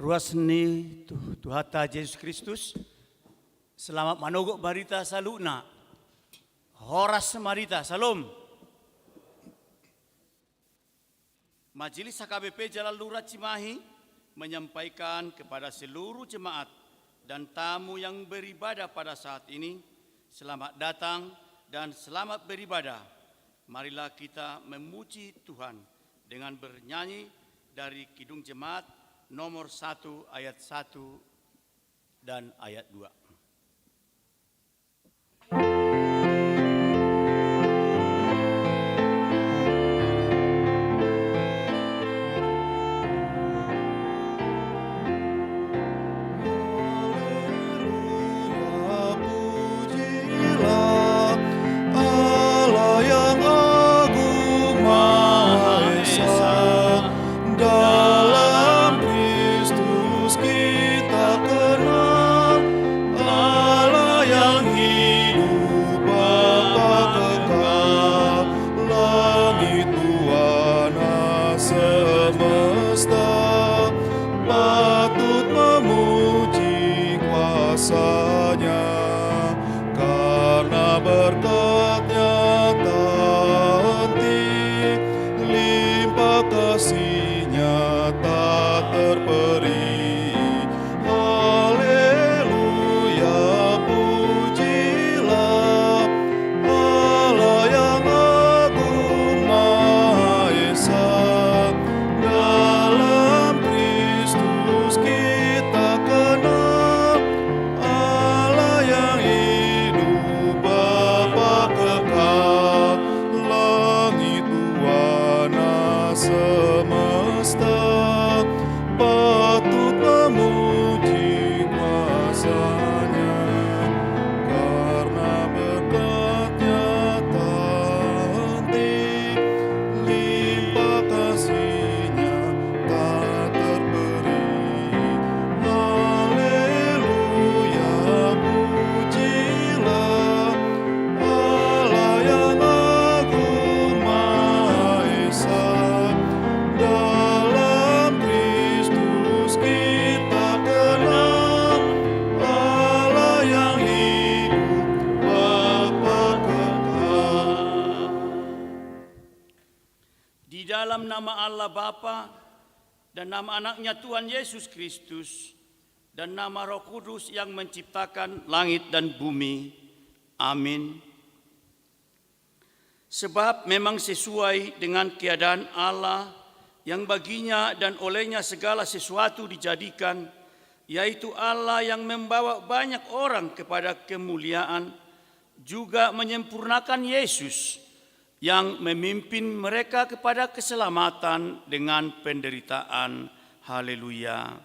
Ruasni Tuhata Yesus Kristus, selamat manogok barita saluna, horas marita, salam. Majelis HKBP Jalan Lurah Cimahi menyampaikan kepada seluruh jemaat dan tamu yang beribadah pada saat ini, selamat datang dan selamat beribadah. Marilah kita memuji Tuhan dengan bernyanyi dari Kidung Jemaat nomor 1 ayat 1 dan ayat 2. Dalam nama Allah Bapa dan nama anaknya Tuhan Yesus Kristus dan nama Roh Kudus yang menciptakan langit dan bumi. Amin. Sebab memang sesuai dengan keadaan Allah yang baginya dan olehnya segala sesuatu dijadikan, yaitu Allah yang membawa banyak orang kepada kemuliaan, juga menyempurnakan Yesus yang memimpin mereka kepada keselamatan dengan penderitaan. Haleluya.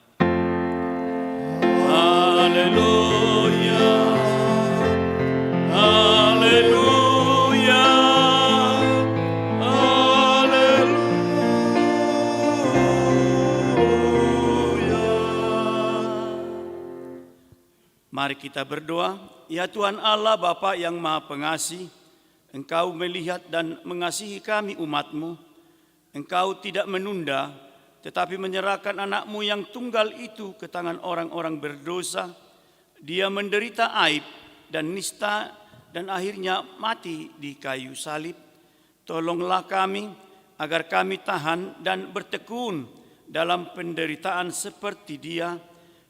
Haleluya. Haleluya. Haleluya. Mari kita berdoa. Ya Tuhan Allah Bapa yang Maha Pengasih, Engkau melihat dan mengasihi kami umat-Mu. Engkau tidak menunda, tetapi menyerahkan anak-Mu yang tunggal itu ke tangan orang-orang berdosa. Dia menderita aib dan nista dan akhirnya mati di kayu salib. Tolonglah kami agar kami tahan dan bertekun dalam penderitaan seperti Dia,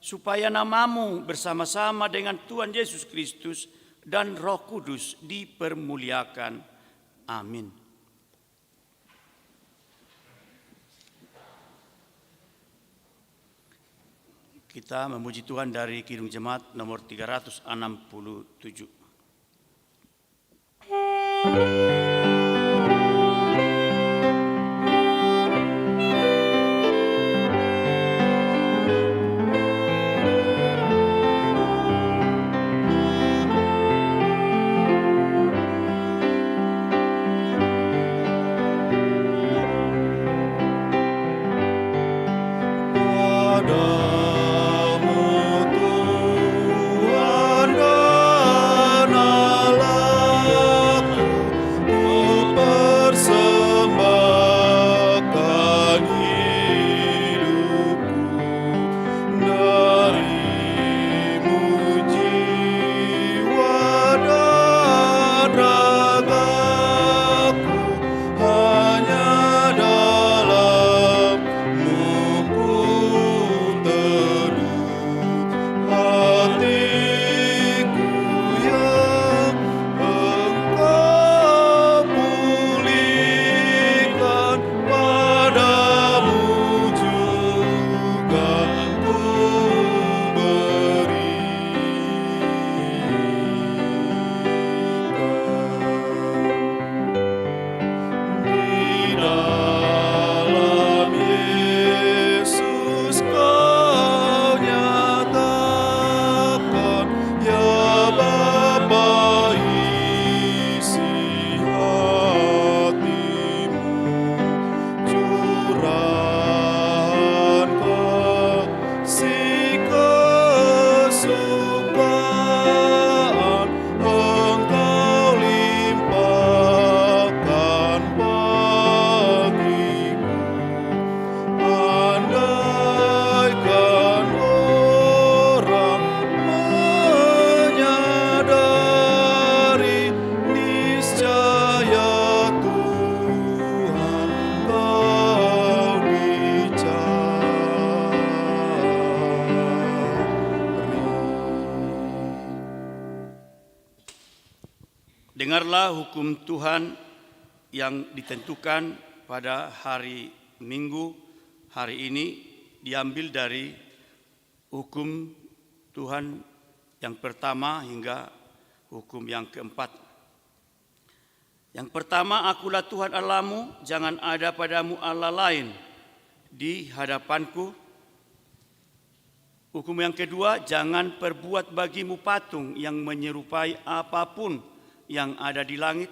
supaya nama-Mu bersama-sama dengan Tuhan Yesus Kristus dan Roh Kudus dipermuliakan. Amin. Kita memuji Tuhan dari Kidung Jemaat nomor 367. Oh Dengarlah hukum Tuhan yang ditentukan pada hari Minggu. Hari ini diambil dari hukum Tuhan yang pertama hingga hukum yang keempat. Yang pertama, akulah Tuhan Allahmu, jangan ada padamu Allah lain di hadapanku. Hukum yang kedua, jangan perbuat bagimu patung yang menyerupai apapun yang ada di langit,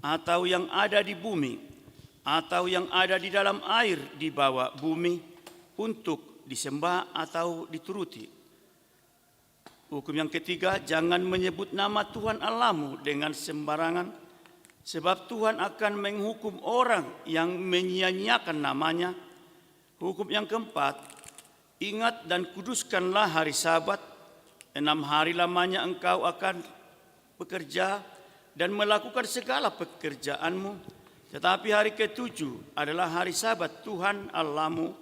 atau yang ada di bumi, atau yang ada di dalam air di bawah bumi, untuk disembah atau dituruti. Hukum yang ketiga, jangan menyebut nama Tuhan Allahmu dengan sembarangan, sebab Tuhan akan menghukum orang yang menyia-nyiakan namanya. Hukum yang keempat, ingat dan kuduskanlah hari Sabat. 6 hari lamanya engkau akan bekerja dan melakukan segala pekerjaanmu. Tetapi hari ke-7 adalah hari Sabat Tuhan Allahmu,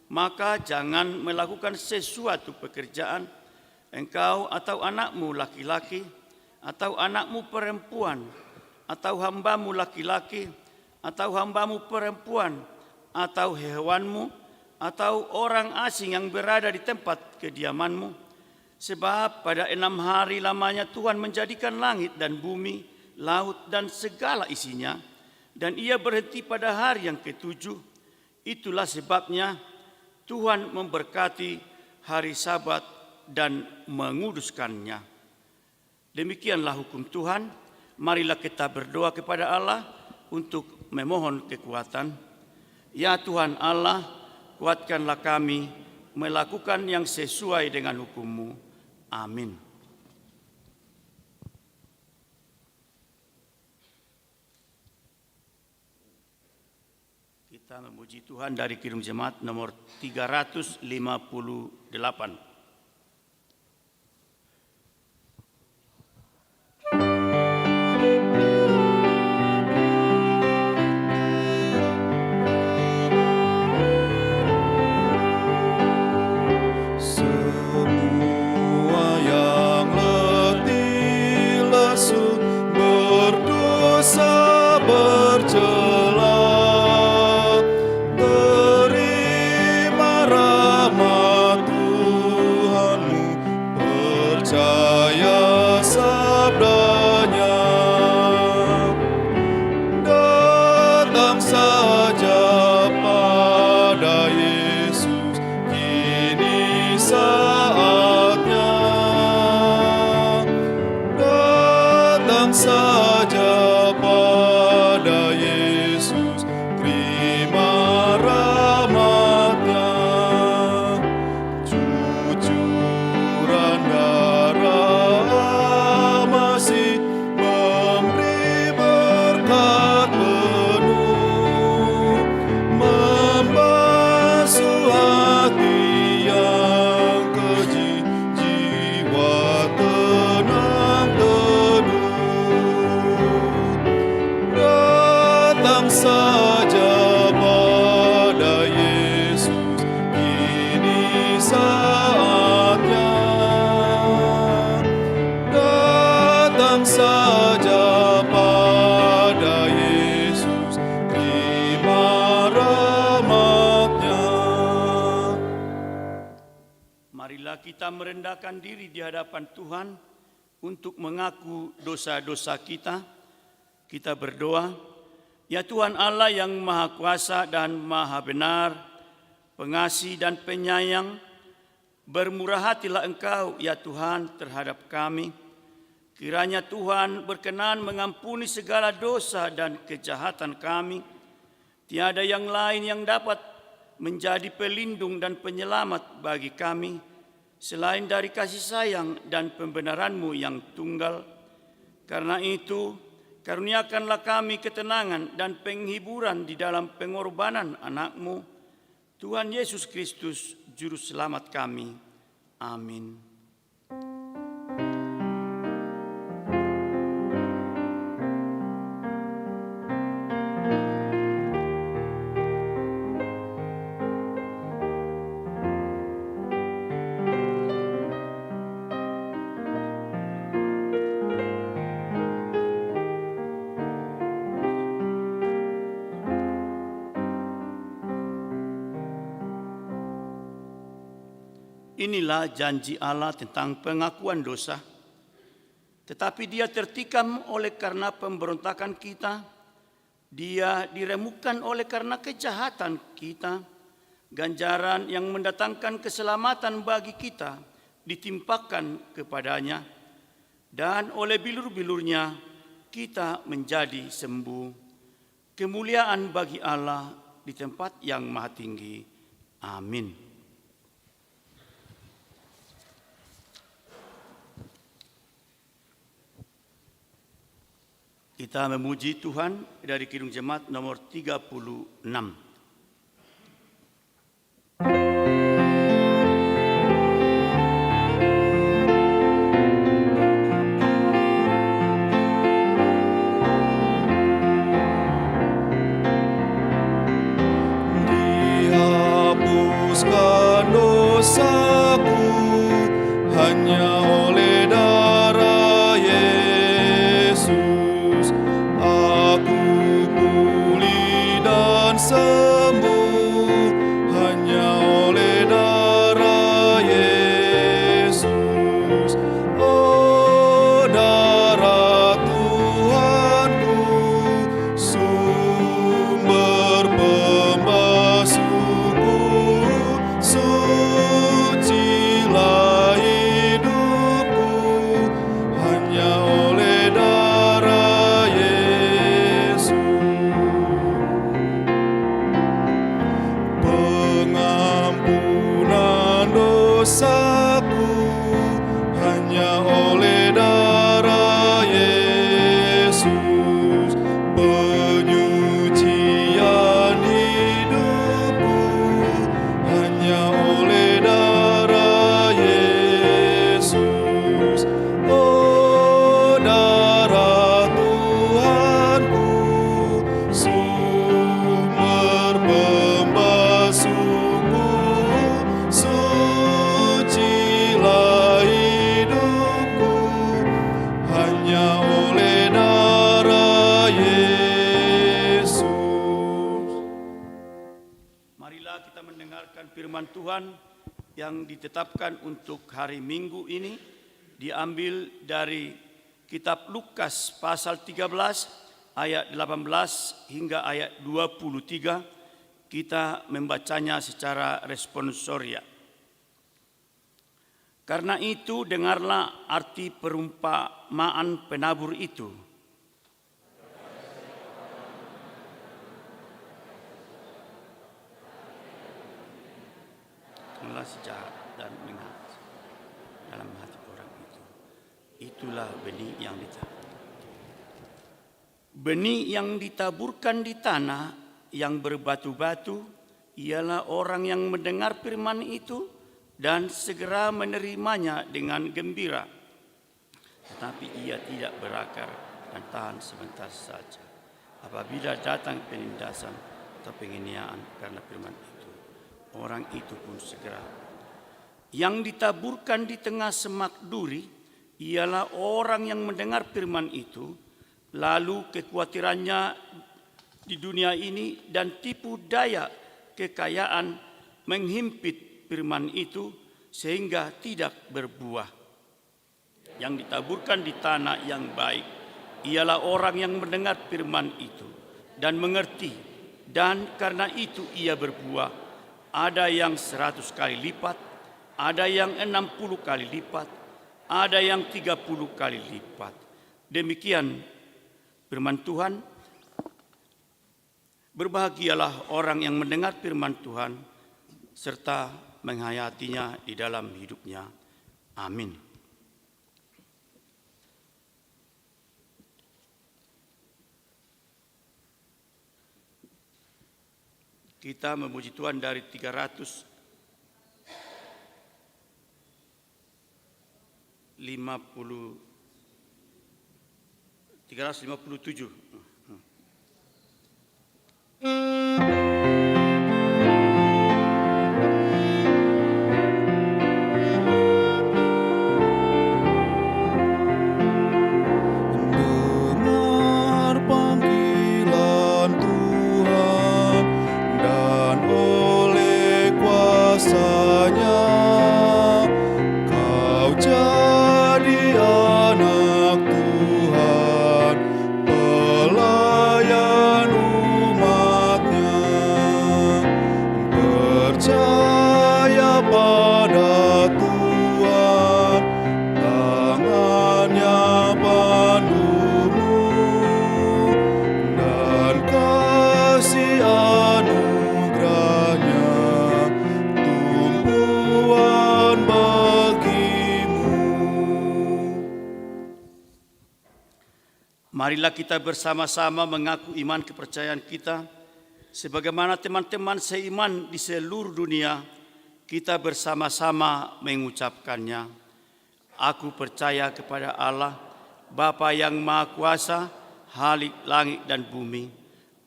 maka jangan melakukan sesuatu pekerjaan, engkau atau anakmu laki-laki, atau anakmu perempuan, atau hambamu laki-laki, atau hambamu perempuan, atau hewanmu, atau orang asing yang berada di tempat kediamanmu. Sebab pada 6 hari lamanya Tuhan menjadikan langit dan bumi, laut dan segala isinya, dan ia berhenti pada hari yang ke-7. Itulah sebabnya Tuhan memberkati hari Sabat dan menguduskannya. Demikianlah hukum Tuhan. Marilah kita berdoa kepada Allah untuk memohon kekuatan. Ya Tuhan Allah, kuatkanlah kami melakukan yang sesuai dengan hukum-Mu. Amin. Kita memuji Tuhan dari Kirim Jemaat nomor 358. Kita merendahkan diri di hadapan Tuhan untuk mengaku dosa-dosa kita. Kita berdoa, ya Tuhan Allah yang Maha Kuasa dan Maha Benar, pengasih dan penyayang, bermurah hatilah Engkau ya Tuhan terhadap kami. Kiranya Tuhan berkenan mengampuni segala dosa dan kejahatan kami. Tiada yang lain yang dapat menjadi pelindung dan penyelamat bagi kami selain dari kasih sayang dan pembenaran-Mu yang tunggal. Karena itu, karuniakanlah kami ketenangan dan penghiburan di dalam pengorbanan anak-Mu, Tuhan Yesus Kristus, Juru Selamat kami. Amin. Inilah janji Allah tentang pengakuan dosa. Tetapi Dia tertikam oleh karena pemberontakan kita. Dia diremukkan oleh karena kejahatan kita. Ganjaran yang mendatangkan keselamatan bagi kita ditimpakan kepadanya. Dan oleh bilur-bilurnya kita menjadi sembuh. Kemuliaan bagi Allah di tempat yang maha tinggi. Amin. Kita memuji Tuhan dari Kidung Jemaat nomor 36. Dihapuskan dosaku hanya oleh darah Yesus. Aku pulih dan sembuh hanya oleh darah Yesus. Oh, darah Tuhanku, sumber pembasuhku, sucilah hidupku hanya oleh darah Yesus. Pengampunan dosaku hanya oleh darah Yesus. Penyucian hidupku hanya oleh darah Yesus. Oh, darah Tuhanku, sumber pembasuhku, sucilah hidupku hanya oleh darah Yesus. Marilah kita mendengarkan firman Tuhan yang ditetapkan untuk hari Minggu ini, diambil dari kitab Lukas pasal 13 ayat 18 hingga ayat 23. Kita membacanya secara responsoria. Karena itu dengarlah arti perumpamaan penabur itu. Datanglah sejahat dan mengat dalam hati orang itu. Itulah benih yang ditabur. Benih yang ditaburkan di tanah yang berbatu-batu ialah orang yang mendengar firman itu dan segera menerimanya dengan gembira. Tetapi ia tidak berakar dan tahan sebentar saja. Apabila datang penindasan atau penganiayaan karena firman itu, orang itu pun segera. Yang ditaburkan di tengah semak duri ialah orang yang mendengar firman itu, lalu kekhawatirannya di dunia ini dan tipu daya kekayaan menghimpit firman itu sehingga tidak berbuah. Yang ditaburkan di tanah yang baik ialah orang yang mendengar firman itu dan mengerti, dan karena itu ia berbuah. Ada yang 100 kali lipat, ada yang 60 kali lipat, ada yang 30 kali lipat. Demikian firman Tuhan. Berbahagialah orang yang mendengar firman Tuhan serta menghayatinya di dalam hidupnya. Amin. Kita memuji Tuhan dari 357. Dengar panggilan Tuhan dan oleh kuasa-Nya Marilah kita bersama-sama mengaku iman kepercayaan kita, sebagaimana teman-teman seiman di seluruh dunia, kita bersama-sama mengucapkannya. Aku percaya kepada Allah, Bapa yang Maha Kuasa, Khalik langit dan bumi.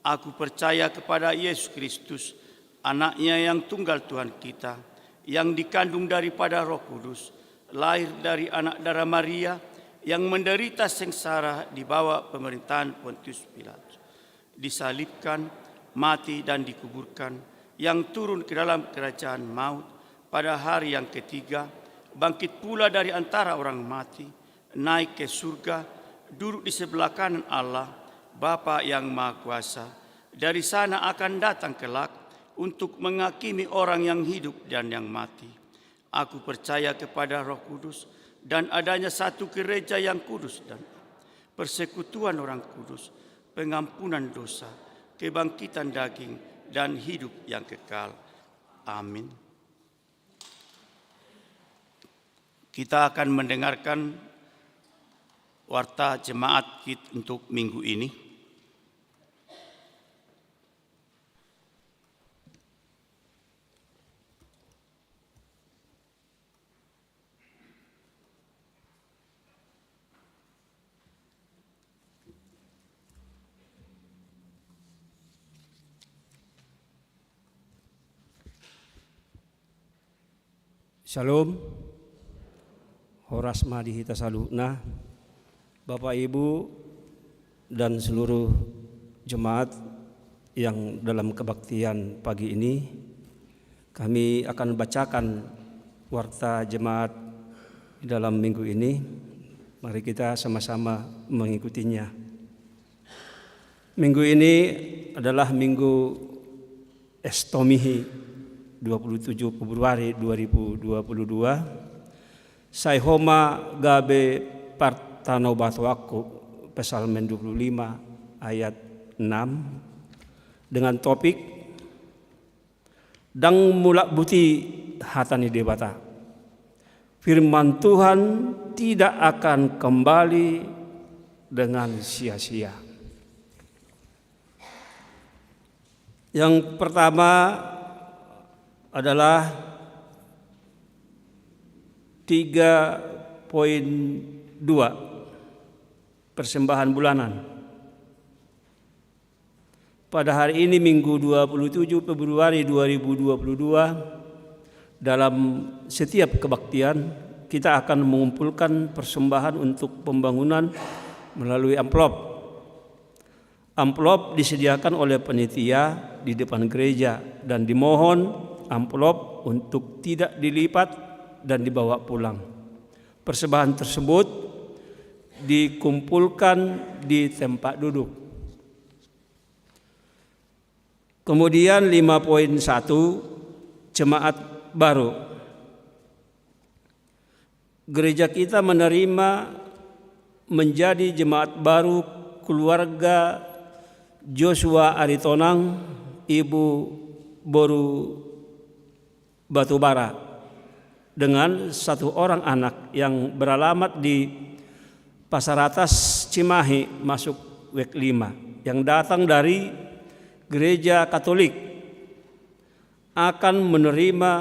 Aku percaya kepada Yesus Kristus, Anaknya yang tunggal Tuhan kita, yang dikandung daripada Roh Kudus, lahir dari anak darah Maria, yang menderita sengsara di bawah pemerintahan Pontius Pilatus, disalibkan, mati dan dikuburkan, yang turun ke dalam kerajaan maut pada hari yang ketiga, bangkit pula dari antara orang mati, naik ke surga, duduk di sebelah kanan Allah, Bapa yang Maha Kuasa. Dari sana akan datang kelak untuk menghakimi orang yang hidup dan yang mati. Aku percaya kepada Roh Kudus dan adanya satu gereja yang kudus dan persekutuan orang kudus, pengampunan dosa, kebangkitan daging, dan hidup yang kekal. Amin. Kita akan mendengarkan warta jemaat kita untuk minggu ini. Shalom, Horas Madihita Salukna, Bapak Ibu dan seluruh jemaat yang dalam kebaktian pagi ini, kami akan bacakan warta jemaat di dalam minggu ini. Mari kita sama-sama mengikutinya. Minggu ini adalah Minggu Estomihi 27 Februari 2022. Saihoma gabe partano batwaku Psalmen 25 ayat 6 dengan topik Dang mulak buti hatani debata. Firman Tuhan tidak akan kembali dengan sia-sia. Yang pertama adalah 3.2 persembahan bulanan. Pada hari ini Minggu 27 Februari 2022, dalam setiap kebaktian kita akan mengumpulkan persembahan untuk pembangunan melalui amplop. Amplop disediakan oleh panitia di depan gereja dan dimohon amplop untuk tidak dilipat dan dibawa pulang. Persembahan tersebut dikumpulkan di tempat duduk. Kemudian 5.1 jemaat baru. Gereja kita menerima menjadi jemaat baru keluarga Joshua Aritonang, Ibu Boru Batubara, dengan satu orang anak yang beralamat di Pasar Atas Cimahi masuk WEK 5 yang datang dari gereja Katolik, akan menerima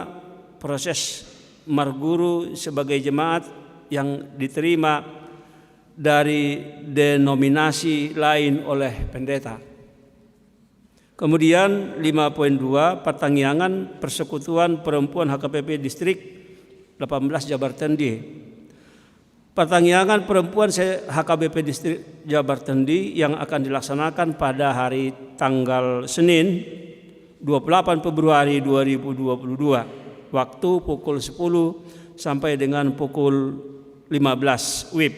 proses marguru sebagai jemaat yang diterima dari denominasi lain oleh pendeta. Kemudian 5.2 pertanggiangan Persekutuan Perempuan HKBP Distrik 18 Jabar Tendi. Pertanggiangan Perempuan HKBP Distrik Jabar Tendi yang akan dilaksanakan pada hari tanggal Senin 28 Februari 2022, waktu pukul 10 sampai dengan pukul 15 WIB.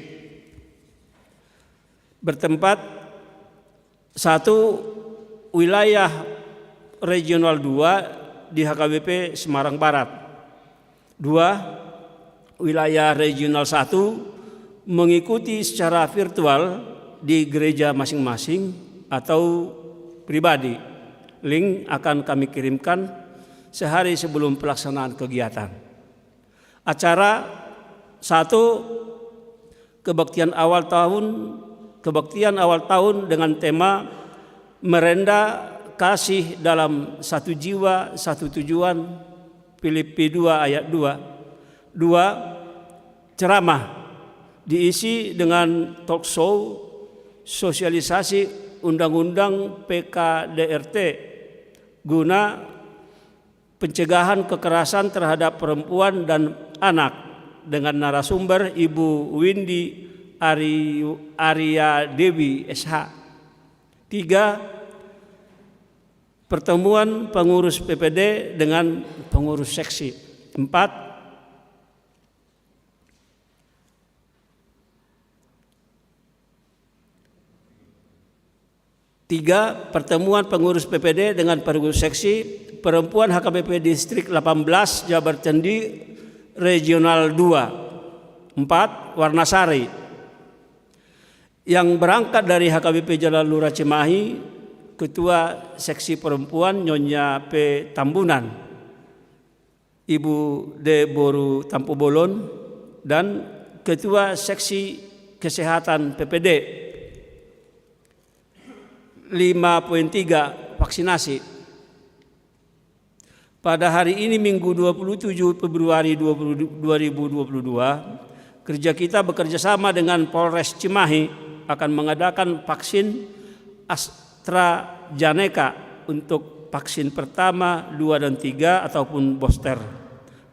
Bertempat 1 wilayah regional 2 di HKBP Semarang Barat. 2. Wilayah regional 1 mengikuti secara virtual di gereja masing-masing atau pribadi. Link akan kami kirimkan sehari sebelum pelaksanaan kegiatan. Acara 1. Kebaktian awal tahun kebaktian awal tahun dengan tema Merenda Kasih dalam Satu Jiwa Satu Tujuan, Filipi 2 ayat 2. 2. Ceramah diisi dengan talk show, sosialisasi Undang-Undang PKDRT guna pencegahan kekerasan terhadap perempuan dan anak dengan narasumber Ibu Windy Arya Dewi SH. 3. Pertemuan pengurus PPD dengan pengurus seksi. 4. Pertemuan pengurus PPD dengan pengurus seksi perempuan HKBP Distrik 18 Jabar Candi Regional 2. 4. Warnasari. Yang berangkat dari HKBP Jalan Lurah Cimahi, Ketua Seksi Perempuan Nyonya P. Tambunan, Ibu D. Boru Tampu Bolon, dan Ketua Seksi Kesehatan PPD. 5.3 Vaksinasi. Pada hari ini Minggu 27 Februari 2022, kerja kita bekerja sama dengan Polres Cimahi akan mengadakan vaksin AstraZeneca untuk vaksin pertama, 2 dan 3 ataupun booster,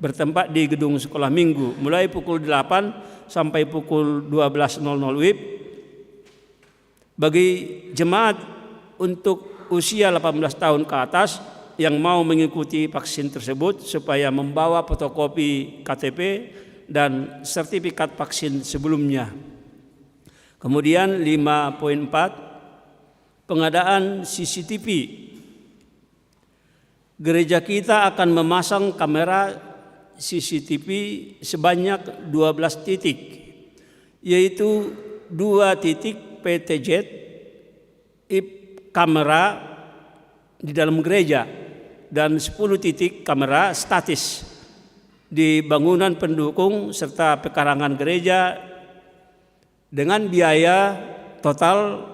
bertempat di gedung sekolah minggu mulai pukul 8 sampai pukul 12.00 WIB. Bagi jemaat untuk usia 18 tahun ke atas yang mau mengikuti vaksin tersebut supaya membawa fotokopi KTP dan sertifikat vaksin sebelumnya. Kemudian 5.4 pengadaan CCTV. Gereja kita akan memasang kamera CCTV sebanyak 12 titik, yaitu 2 titik PTZ kamera di dalam gereja dan 10 titik kamera statis di bangunan pendukung serta pekarangan gereja dengan biaya total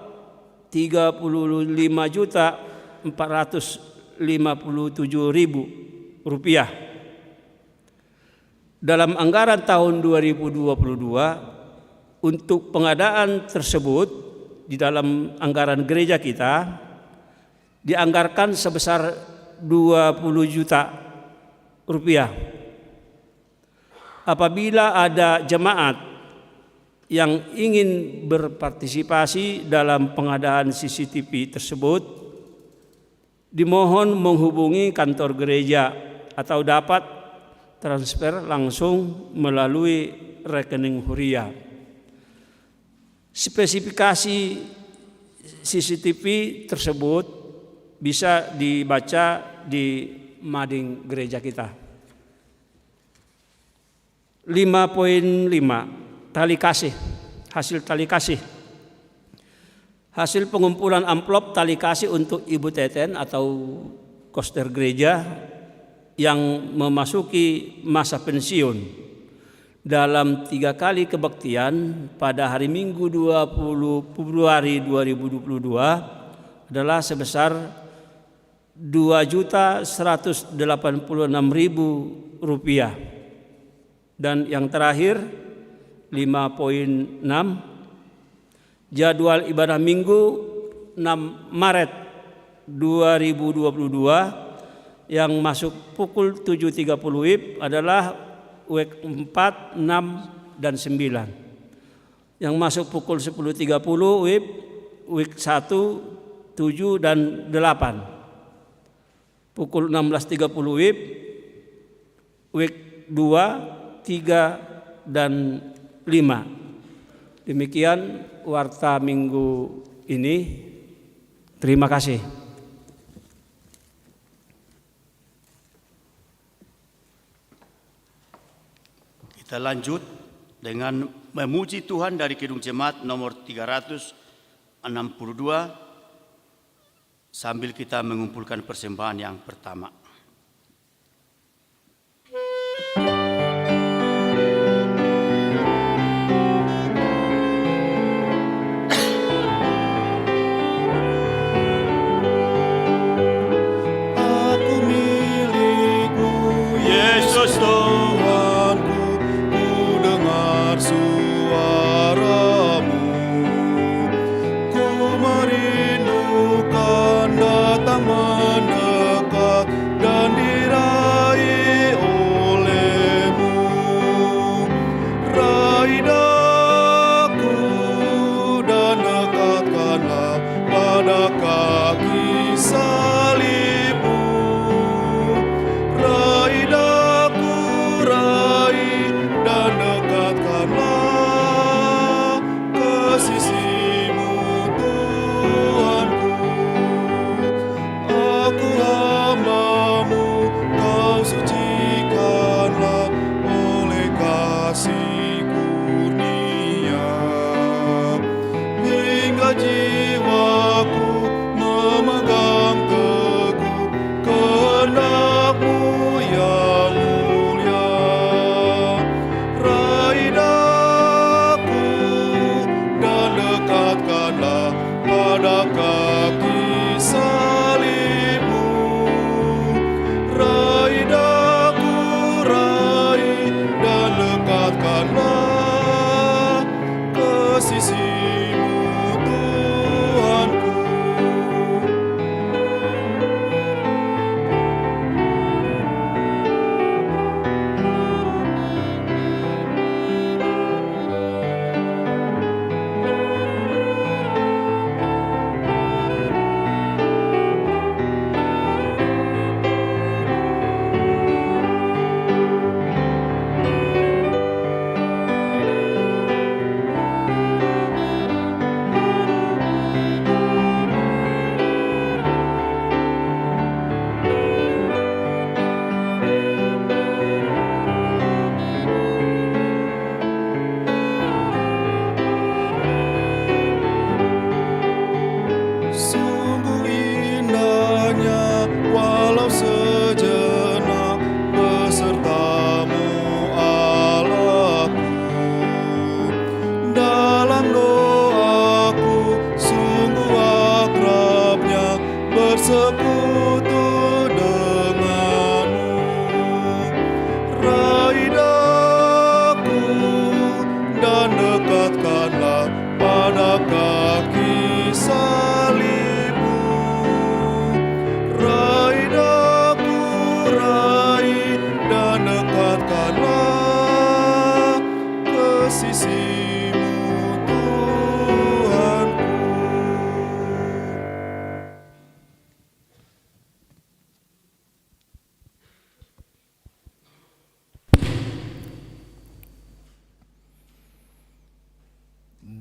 Rp35.457.000. Dalam anggaran tahun 2022 untuk pengadaan tersebut di dalam anggaran gereja kita dianggarkan sebesar Rp20 juta. Apabila ada jemaat yang ingin berpartisipasi dalam pengadaan CCTV tersebut, dimohon menghubungi kantor gereja atau dapat transfer langsung melalui rekening Huria. Spesifikasi CCTV tersebut bisa dibaca di mading gereja kita. 5.5 Tali kasih, hasil tali kasih. Hasil pengumpulan amplop tali kasih untuk Ibu Teten atau koster gereja yang memasuki masa pensiun dalam 3 kali kebaktian pada hari Minggu 20 Februari 2022 adalah sebesar Rp2.186.000. Dan yang terakhir 5.6 jadwal ibadah Minggu 6 Maret 2022 yang masuk pukul 7.30 WIB adalah WIB 4, 6, dan 9. Yang masuk pukul 10.30 WIB 1, 7, dan 8. Pukul 16.30 WIB 2, 3, dan 5. Demikian warta minggu ini. Terima kasih. Kita lanjut dengan memuji Tuhan dari Kidung Jemaat nomor 362 sambil kita mengumpulkan persembahan yang pertama.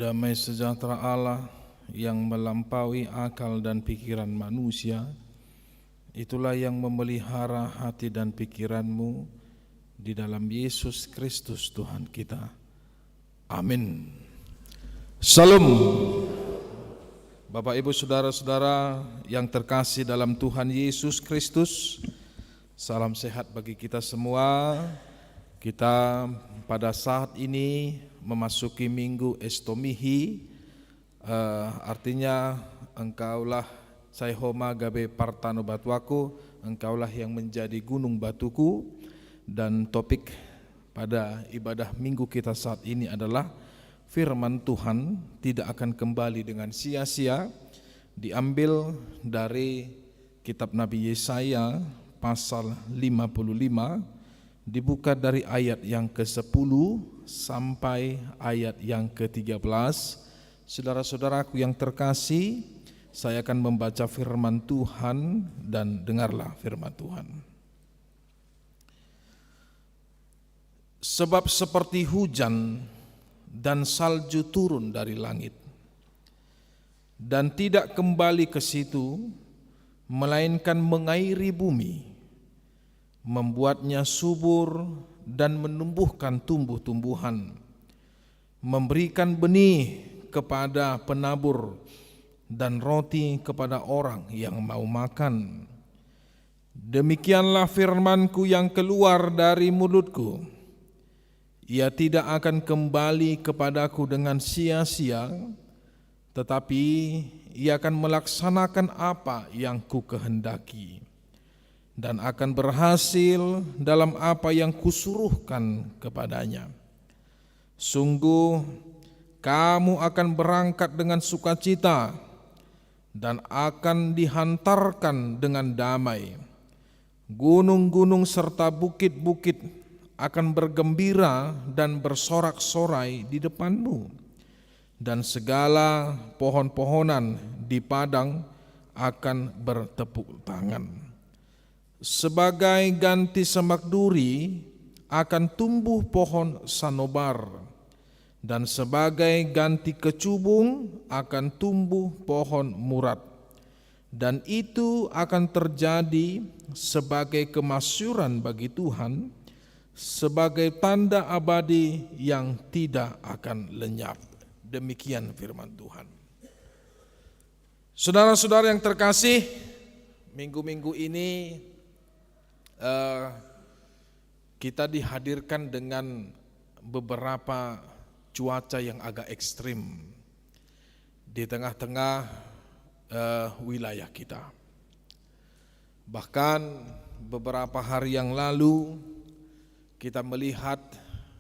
Damai sejahtera Allah yang melampaui akal dan pikiran manusia, itulah yang memelihara hati dan pikiranmu di dalam Yesus Kristus Tuhan kita. Amin. Salam. Bapak Ibu Saudara-saudara yang terkasih dalam Tuhan Yesus Kristus, salam sehat bagi kita semua. Kita pada saat ini memasuki minggu Estomihi, artinya engkaulah Saihoma Gabe Partano Batuaku, engkaulah yang menjadi gunung batuku. Dan topik pada ibadah minggu kita saat ini adalah firman Tuhan tidak akan kembali dengan sia-sia, diambil dari kitab Nabi Yesaya pasal 55, dibuka dari ayat yang ke-10 sampai ayat yang ke-13. Saudara-saudaraku yang terkasih, saya akan membaca firman Tuhan dan dengarlah firman Tuhan. Sebab seperti hujan dan salju turun dari langit dan tidak kembali ke situ, melainkan mengairi bumi, membuatnya subur dan menumbuhkan tumbuh-tumbuhan, memberikan benih kepada penabur dan roti kepada orang yang mau makan. Demikianlah firman-Ku yang keluar dari mulutku. Ia tidak akan kembali kepadaku dengan sia-sia, tetapi ia akan melaksanakan apa yang Ku kehendaki, dan akan berhasil dalam apa yang Kusuruhkan kepadanya. Sungguh kamu akan berangkat dengan sukacita dan akan dihantarkan dengan damai. Gunung-gunung serta bukit-bukit akan bergembira dan bersorak-sorai di depanmu, dan segala pohon-pohonan di padang akan bertepuk tangan. Sebagai ganti semak duri akan tumbuh pohon sanobar, dan sebagai ganti kecubung akan tumbuh pohon murad. Dan itu akan terjadi sebagai kemasyuran bagi Tuhan, sebagai tanda abadi yang tidak akan lenyap. Demikian firman Tuhan. Saudara-saudara yang terkasih, minggu-minggu ini kita dihadirkan dengan beberapa cuaca yang agak ekstrim di tengah-tengah wilayah kita. Bahkan beberapa hari yang lalu kita melihat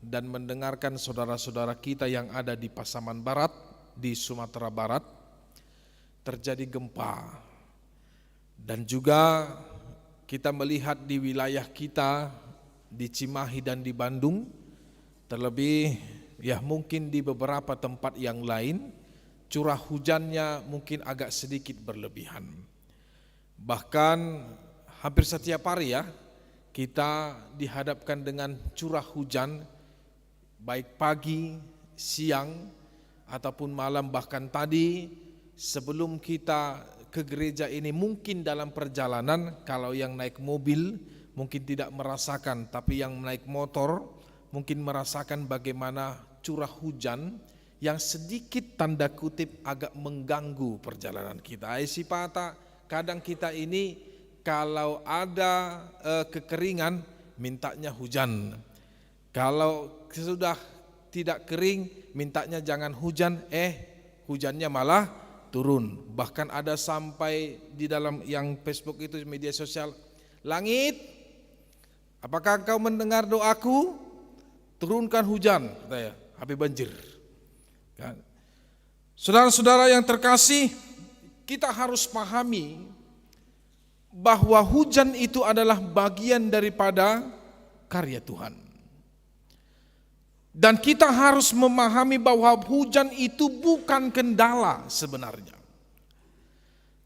dan mendengarkan saudara-saudara kita yang ada di Pasaman Barat, di Sumatera Barat, terjadi gempa. Dan juga kita melihat di wilayah kita, di Cimahi dan di Bandung, terlebih ya mungkin di beberapa tempat yang lain, curah hujannya mungkin agak sedikit berlebihan. Bahkan hampir setiap hari ya, kita dihadapkan dengan curah hujan, baik pagi, siang, ataupun malam. Bahkan tadi sebelum kita ke gereja ini, mungkin dalam perjalanan, kalau yang naik mobil mungkin tidak merasakan, tapi yang naik motor mungkin merasakan bagaimana curah hujan yang sedikit tanda kutip agak mengganggu perjalanan kita. Sipata, kadang kita ini kalau ada kekeringan mintanya hujan. Kalau sudah tidak kering mintanya jangan hujan, hujannya malah turun. Bahkan ada sampai di dalam yang Facebook itu, media sosial, langit, apakah engkau mendengar doaku? Turunkan hujan, katanya, habis banjir. Kan? Saudara-saudara yang terkasih, kita harus pahami bahwa hujan itu adalah bagian daripada karya Tuhan. Dan kita harus memahami bahwa hujan itu bukan kendala sebenarnya.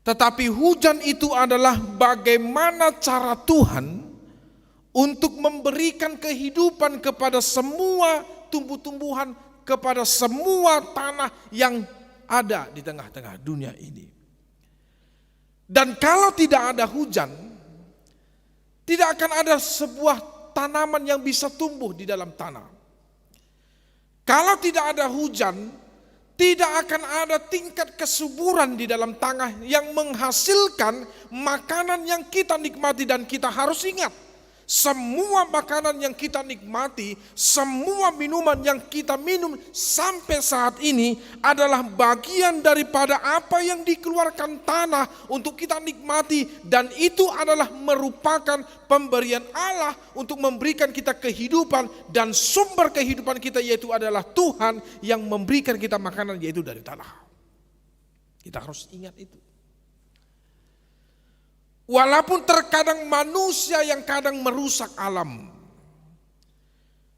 Tetapi hujan itu adalah bagaimana cara Tuhan untuk memberikan kehidupan kepada semua tumbuh-tumbuhan, kepada semua tanah yang ada di tengah-tengah dunia ini. Dan kalau tidak ada hujan, tidak akan ada sebuah tanaman yang bisa tumbuh di dalam tanah. Kalau tidak ada hujan, tidak akan ada tingkat kesuburan di dalam tanah yang menghasilkan makanan yang kita nikmati. Dan kita harus ingat, semua makanan yang kita nikmati, semua minuman yang kita minum sampai saat ini adalah bagian daripada apa yang dikeluarkan tanah untuk kita nikmati. Dan itu adalah merupakan pemberian Allah untuk memberikan kita kehidupan. Dan sumber kehidupan kita yaitu adalah Tuhan yang memberikan kita makanan, yaitu dari tanah. Kita harus ingat itu. Walaupun terkadang manusia yang kadang merusak alam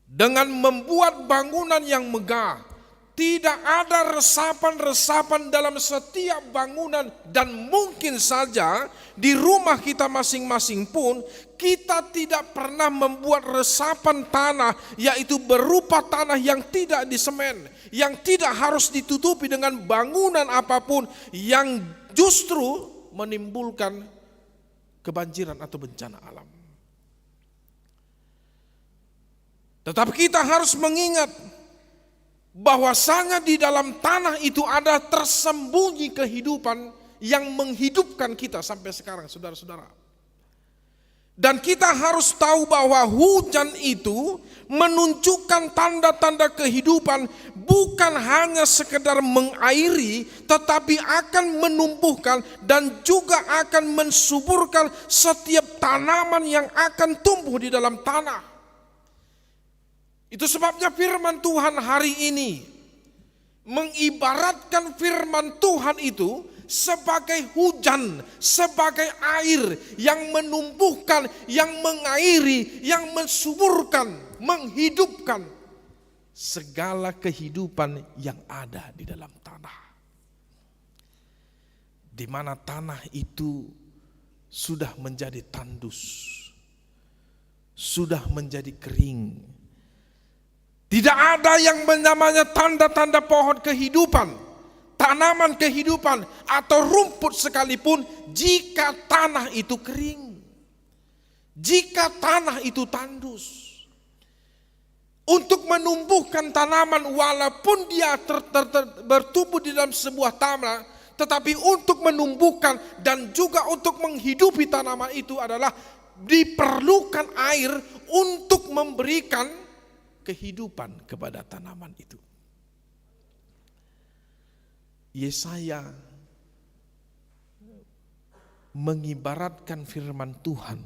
dengan membuat bangunan yang megah, tidak ada resapan-resapan dalam setiap bangunan, dan mungkin saja di rumah kita masing-masing pun kita tidak pernah membuat resapan tanah, yaitu berupa tanah yang tidak disemen, yang tidak harus ditutupi dengan bangunan apapun yang justru menimbulkan kebanjiran atau bencana alam. Tetapi kita harus mengingat bahwasanya di dalam tanah itu ada tersembunyi kehidupan yang menghidupkan kita sampai sekarang, saudara-saudara. Dan kita harus tahu bahwa hujan itu menunjukkan tanda-tanda kehidupan, bukan hanya sekedar mengairi, tetapi akan menumbuhkan dan juga akan mensuburkan setiap tanaman yang akan tumbuh di dalam tanah. Itu sebabnya firman Tuhan hari ini mengibaratkan firman Tuhan itu sebagai hujan, sebagai air yang menumbuhkan, yang mengairi, yang mensuburkan, menghidupkan segala kehidupan yang ada di dalam tanah. Di mana tanah itu sudah menjadi tandus, sudah menjadi kering. Tidak ada yang namanya tanda-tanda pohon kehidupan, tanaman kehidupan, atau rumput sekalipun jika tanah itu kering, jika tanah itu tandus. Untuk menumbuhkan tanaman walaupun dia bertumbuh di dalam sebuah tanah, tetapi untuk menumbuhkan dan juga untuk menghidupi tanaman itu adalah diperlukan air untuk memberikan kehidupan kepada tanaman itu. Yesaya mengibaratkan firman Tuhan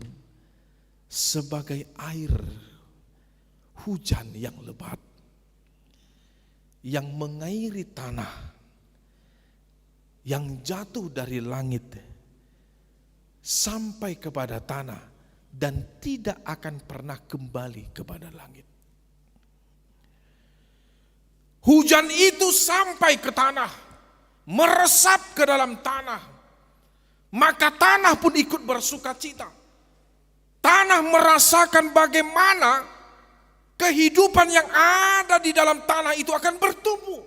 sebagai air hujan yang lebat yang mengairi tanah, yang jatuh dari langit sampai kepada tanah dan tidak akan pernah kembali kepada langit. Hujan itu sampai ke tanah, meresap ke dalam tanah, maka tanah pun ikut bersuka cita. Tanah merasakan bagaimana kehidupan yang ada di dalam tanah itu akan bertumbuh.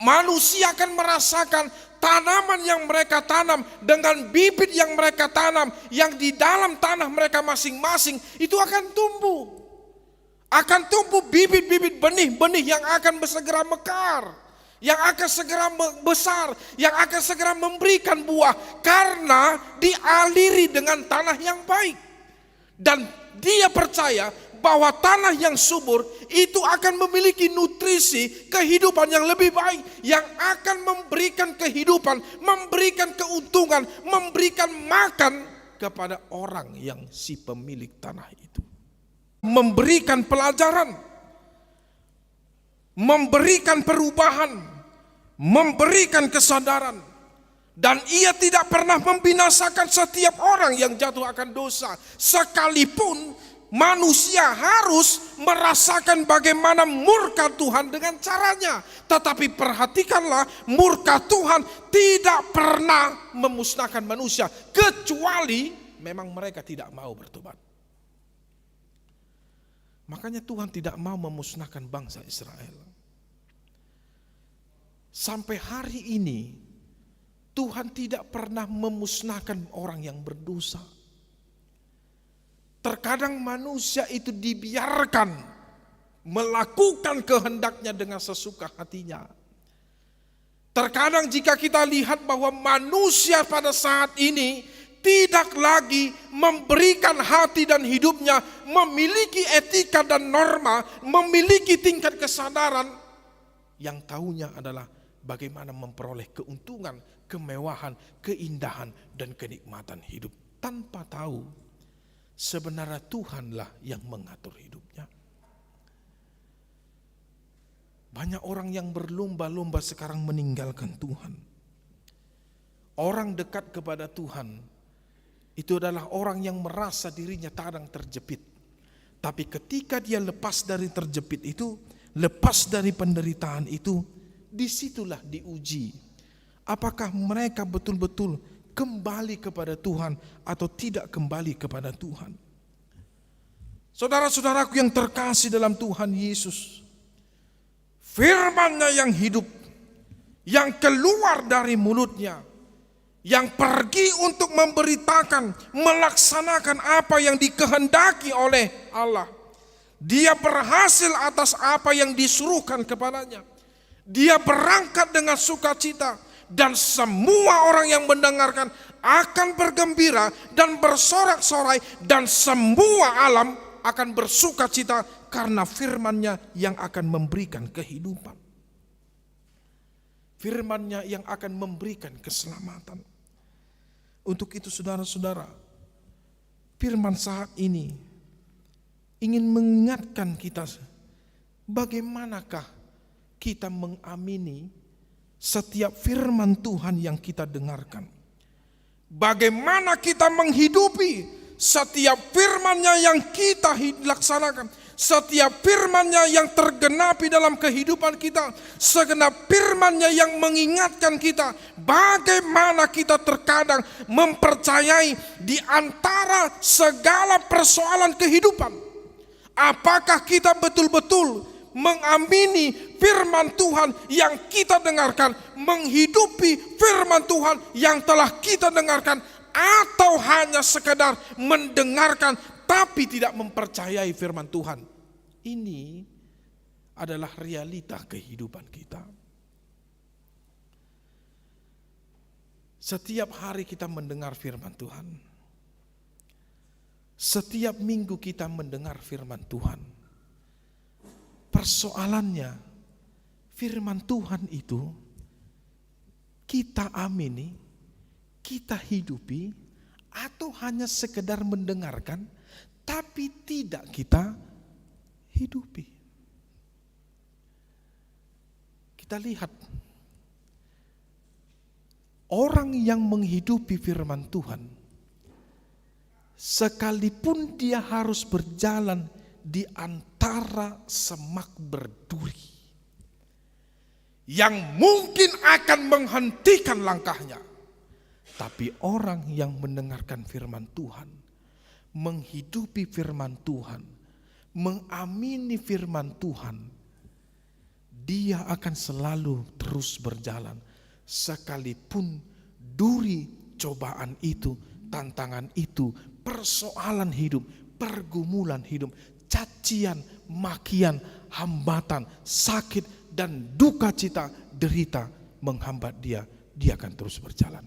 Manusia akan merasakan tanaman yang mereka tanam dengan bibit yang mereka tanam, yang di dalam tanah mereka masing-masing itu akan tumbuh. Akan tumbuh bibit-bibit benih-benih yang akan segera mekar, yang akan segera besar, yang akan segera memberikan buah karena dialiri dengan tanah yang baik. Dan dia percaya bahwa tanah yang subur itu akan memiliki nutrisi kehidupan yang lebih baik, yang akan memberikan kehidupan, memberikan keuntungan, memberikan makan kepada orang yang si pemilik tanah itu. Memberikan pelajaran, memberikan perubahan, memberikan kesadaran. Dan ia tidak pernah membinasakan setiap orang yang jatuh akan dosa, sekalipun manusia harus merasakan bagaimana murka Tuhan dengan caranya. Tetapi perhatikanlah, murka Tuhan tidak pernah memusnahkan manusia, kecuali memang mereka tidak mau bertobat. Makanya Tuhan tidak mau memusnahkan bangsa Israel. Sampai hari ini Tuhan tidak pernah memusnahkan orang yang berdosa. Terkadang manusia itu dibiarkan melakukan kehendaknya dengan sesuka hatinya. Terkadang jika kita lihat bahwa manusia pada saat ini tidak lagi memberikan hati dan hidupnya, memiliki etika dan norma, memiliki tingkat kesadaran, yang tahunya adalah bagaimana memperoleh keuntungan, kemewahan, keindahan, dan kenikmatan hidup, tanpa tahu sebenarnya Tuhanlah yang mengatur hidupnya. Banyak orang yang berlomba-lomba sekarang meninggalkan Tuhan. Orang dekat kepada Tuhan itu adalah orang yang merasa dirinya kadang terjepit. Tapi ketika dia lepas dari terjepit itu, lepas dari penderitaan itu, disitulah diuji. Apakah mereka betul-betul kembali kepada Tuhan atau tidak kembali kepada Tuhan. Saudara-saudaraku yang terkasih dalam Tuhan Yesus, firman-Nya yang hidup, yang keluar dari mulutnya, yang pergi untuk memberitakan, melaksanakan apa yang dikehendaki oleh Allah. Dia berhasil atas apa yang disuruhkan kepadanya. Dia berangkat dengan sukacita, dan semua orang yang mendengarkan akan bergembira dan bersorak-sorai, dan semua alam akan bersukacita karena firman-Nya yang akan memberikan kehidupan. Firman-Nya yang akan memberikan keselamatan. Untuk itu saudara-saudara, firman saat ini ingin mengingatkan kita, bagaimanakah kita mengamini setiap firman Tuhan yang kita dengarkan. Bagaimana kita menghidupi setiap firman-Nya yang kita laksanakan, setiap firman-Nya yang tergenapi dalam kehidupan kita, segenap firman-Nya yang mengingatkan kita, bagaimana kita terkadang mempercayai di antara segala persoalan kehidupan. Apakah kita betul-betul mengamini firman Tuhan yang kita dengarkan, menghidupi firman Tuhan yang telah kita dengarkan, atau hanya sekedar mendengarkan tapi tidak mempercayai firman Tuhan. Ini adalah realita kehidupan kita. Setiap hari kita mendengar firman Tuhan. Setiap minggu kita mendengar firman Tuhan. Persoalannya, firman Tuhan itu kita amini, kita hidupi, atau hanya sekedar mendengarkan tapi tidak kita hidupi. Kita lihat orang yang menghidupi firman Tuhan, sekalipun dia harus berjalan di antara semak berduri yang mungkin akan menghentikan langkahnya, tapi orang yang mendengarkan firman Tuhan, menghidupi firman Tuhan, mengamini firman Tuhan, dia akan selalu terus berjalan. Sekalipun duri cobaan itu, tantangan itu, persoalan hidup, pergumulan hidup, cacian, makian, hambatan, sakit, dan duka cita, derita menghambat dia, dia akan terus berjalan.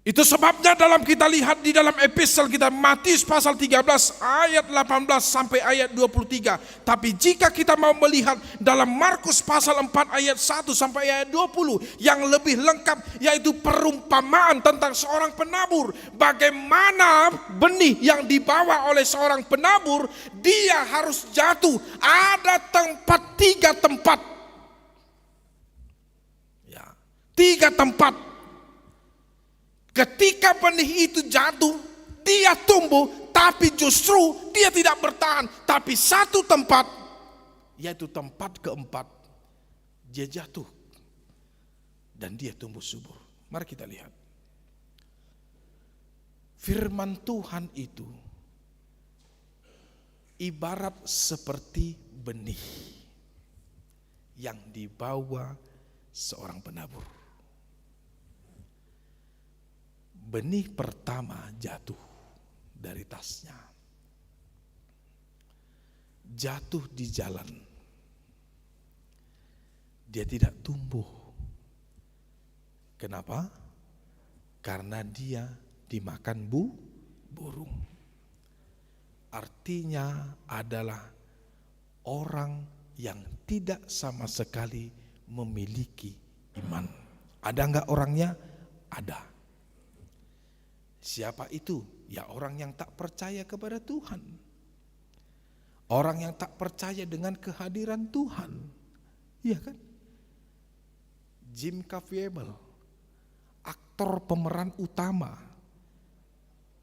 Itu sebabnya dalam kita lihat di dalam epistel kita Matius pasal 13 ayat 18 sampai ayat 23. Tapi jika kita mau melihat dalam Markus pasal 4 ayat 1 sampai ayat 20 yang lebih lengkap, yaitu perumpamaan tentang seorang penabur. Bagaimana benih yang dibawa oleh seorang penabur, dia harus jatuh. Ada tiga tempat. Ya, 3 tempat. Ketika benih itu jatuh, dia tumbuh, tapi justru dia tidak bertahan. Tapi satu tempat, yaitu tempat keempat, dia jatuh dan dia tumbuh subur. Mari kita lihat. Firman Tuhan itu ibarat seperti benih yang dibawa seorang penabur. Benih pertama jatuh dari tasnya, jatuh di jalan. Dia tidak tumbuh. Kenapa? Karena dia dimakan burung. Artinya adalah orang yang tidak sama sekali memiliki iman. Ada enggak orangnya? Ada. Siapa itu? Ya orang yang tak percaya kepada Tuhan. Orang yang tak percaya dengan kehadiran Tuhan. Iya kan? Jim Caviezel, aktor pemeran utama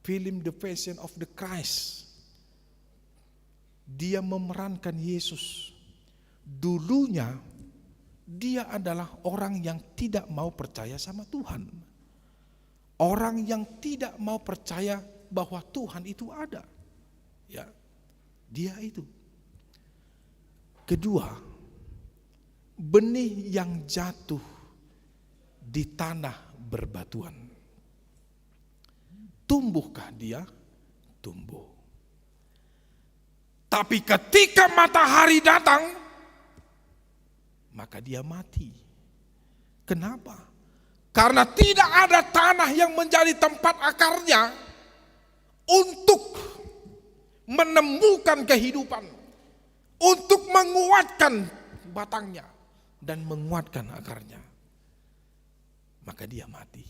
film The Passion of the Christ. Dia memerankan Yesus. Dulunya dia adalah orang yang tidak mau percaya sama Tuhan. Orang yang tidak mau percaya bahwa Tuhan itu ada. Ya, dia itu. Kedua, benih yang jatuh di tanah berbatuan. Tumbuhkah dia? Tumbuh. Tapi ketika matahari datang, maka dia mati. Kenapa? Karena tidak ada tanah yang menjadi tempat akarnya untuk menemukan kehidupan, untuk menguatkan batangnya dan menguatkan akarnya. Maka dia mati.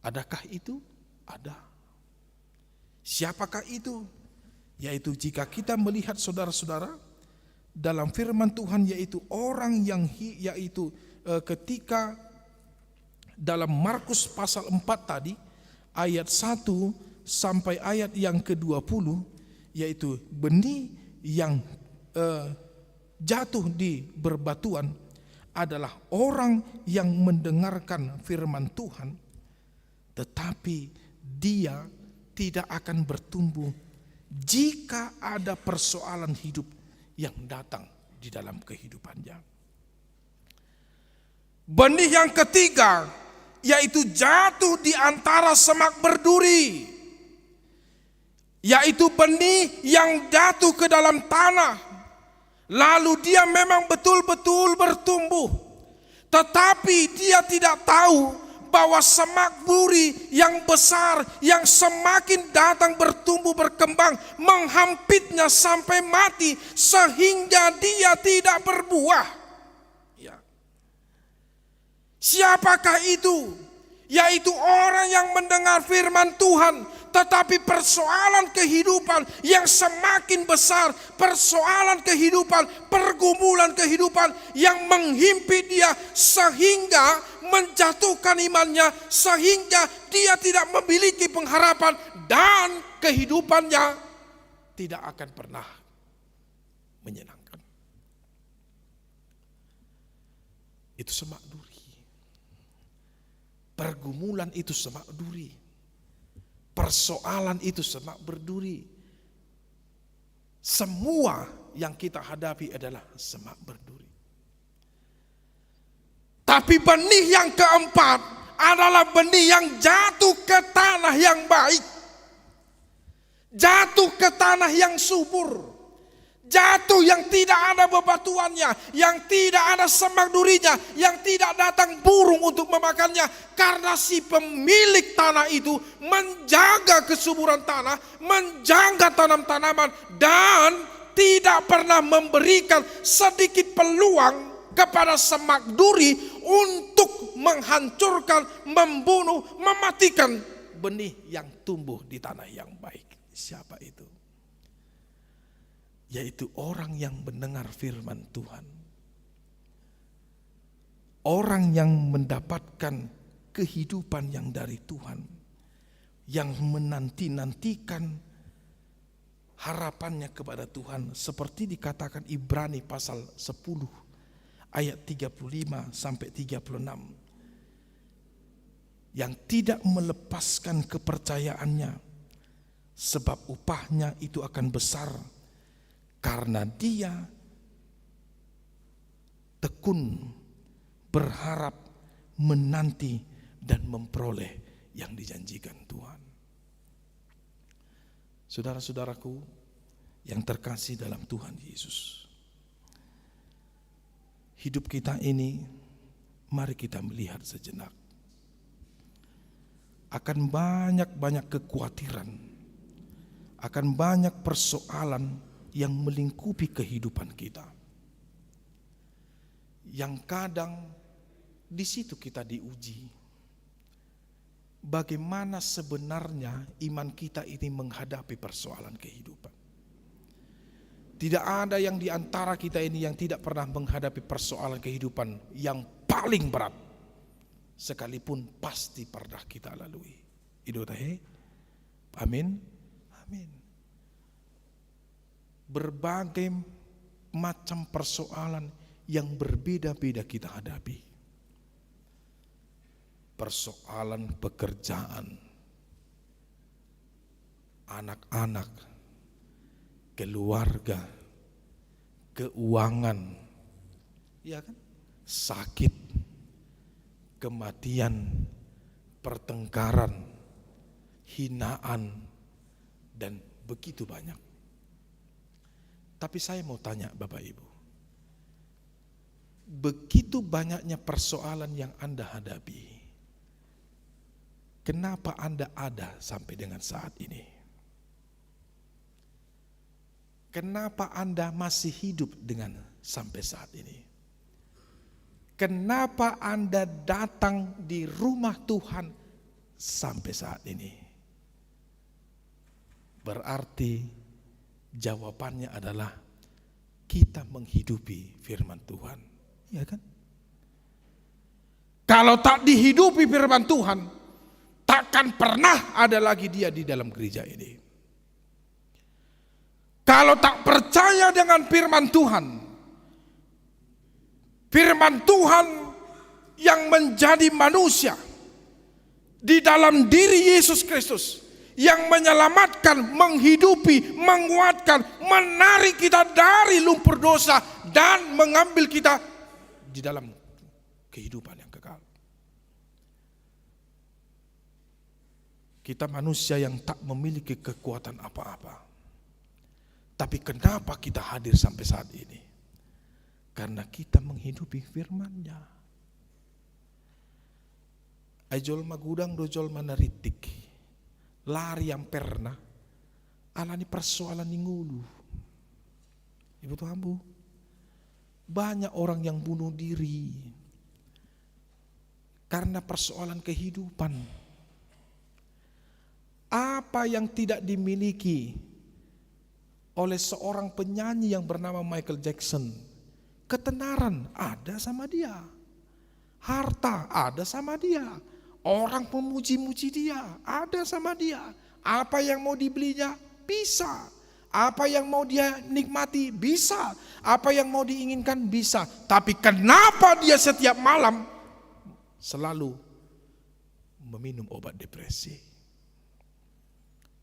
Adakah itu? Ada. Siapakah itu? Yaitu jika kita melihat saudara-saudara dalam firman Tuhan, yaitu orang yang ketika dalam Markus pasal 4 tadi ayat 1 sampai ayat yang ke-20, yaitu benih yang jatuh di berbatuan adalah orang yang mendengarkan firman Tuhan, tetapi dia tidak akan bertumbuh jika ada persoalan hidup yang datang di dalam kehidupannya. Benih yang ketiga yaitu jatuh di antara semak berduri, yaitu benih yang jatuh ke dalam tanah, lalu dia memang betul-betul bertumbuh, tetapi dia tidak tahu bahwa semak duri yang besar yang semakin datang bertumbuh berkembang menghampitnya sampai mati sehingga dia tidak berbuah. Ya. Siapakah itu? Yaitu orang yang mendengar firman Tuhan, tetapi persoalan kehidupan yang semakin besar, persoalan kehidupan, pergumulan kehidupan yang menghimpit dia sehingga menjatuhkan imannya, sehingga dia tidak memiliki pengharapan dan kehidupannya tidak akan pernah menyenangkan. Itu semak duri. Pergumulan itu semak duri. Persoalan itu semak berduri. Semua yang kita hadapi adalah semak berduri. Tapi benih yang keempat adalah benih yang jatuh ke tanah yang baik. Jatuh ke tanah yang subur. Jatuh yang tidak ada bebatuannya, yang tidak ada semak durinya, yang tidak datang burung untuk memakannya. Karena si pemilik tanah itu menjaga kesuburan tanah, menjaga tanam-tanaman, dan tidak pernah memberikan sedikit peluang kepada semak duri untuk menghancurkan, membunuh, mematikan benih yang tumbuh di tanah yang baik. Siapa itu? Yaitu orang yang mendengar firman Tuhan. Orang yang mendapatkan kehidupan yang dari Tuhan. Yang menanti-nantikan harapannya kepada Tuhan. Seperti dikatakan Ibrani pasal 10 ayat 35 sampai 36. yang tidak melepaskan kepercayaannya, sebab upahnya itu akan besar karena dia tekun berharap, menanti dan memperoleh yang dijanjikan Tuhan. Saudara-saudaraku yang terkasih dalam Tuhan Yesus, hidup kita ini mari kita melihat sejenak. Akan banyak kekhawatiran, akan banyak persoalan yang melingkupi kehidupan kita, yang kadang di situ kita diuji. Bagaimana sebenarnya iman kita ini menghadapi persoalan kehidupan. Tidak ada yang di antara kita ini yang tidak pernah menghadapi persoalan kehidupan yang paling berat, sekalipun pasti pernah kita lalui. Amin. Amin. Berbagai macam persoalan yang berbeda-beda kita hadapi. Persoalan pekerjaan, anak-anak, keluarga, keuangan, ya kan? Sakit, kematian, pertengkaran, hinaan, dan begitu banyak. Tapi saya mau tanya Bapak Ibu, begitu banyaknya persoalan yang Anda hadapi, kenapa Anda ada sampai dengan saat ini? Kenapa Anda masih hidup dengan sampai saat ini? Kenapa Anda datang di rumah Tuhan sampai saat ini? Berarti jawabannya adalah kita menghidupi firman Tuhan, ya kan? Kalau tak dihidupi firman Tuhan, takkan pernah ada lagi dia di dalam gereja ini. Kalau tak percaya dengan firman Tuhan yang menjadi manusia di dalam diri Yesus Kristus, yang menyelamatkan, menghidupi, menguatkan, menarik kita dari lumpur dosa dan mengambil kita di dalam kehidupan yang kekal. Kita manusia yang tak memiliki kekuatan apa-apa. Tapi kenapa kita hadir sampai saat ini? Karena kita menghidupi firman-Nya. Ajol magudang dojol manaritik, lari yang pernah alani persoalan ngulu. Ibu Tuhan Bu, banyak orang yang bunuh diri karena persoalan kehidupan. Apa yang tidak dimiliki oleh seorang penyanyi yang bernama Michael Jackson, ketenaran ada sama dia, harta ada sama dia, orang memuji-muji dia ada sama dia. Apa yang mau dibelinya bisa, apa yang mau dia nikmati bisa, apa yang mau diinginkan bisa. Tapi kenapa dia setiap malam selalu meminum obat depresi?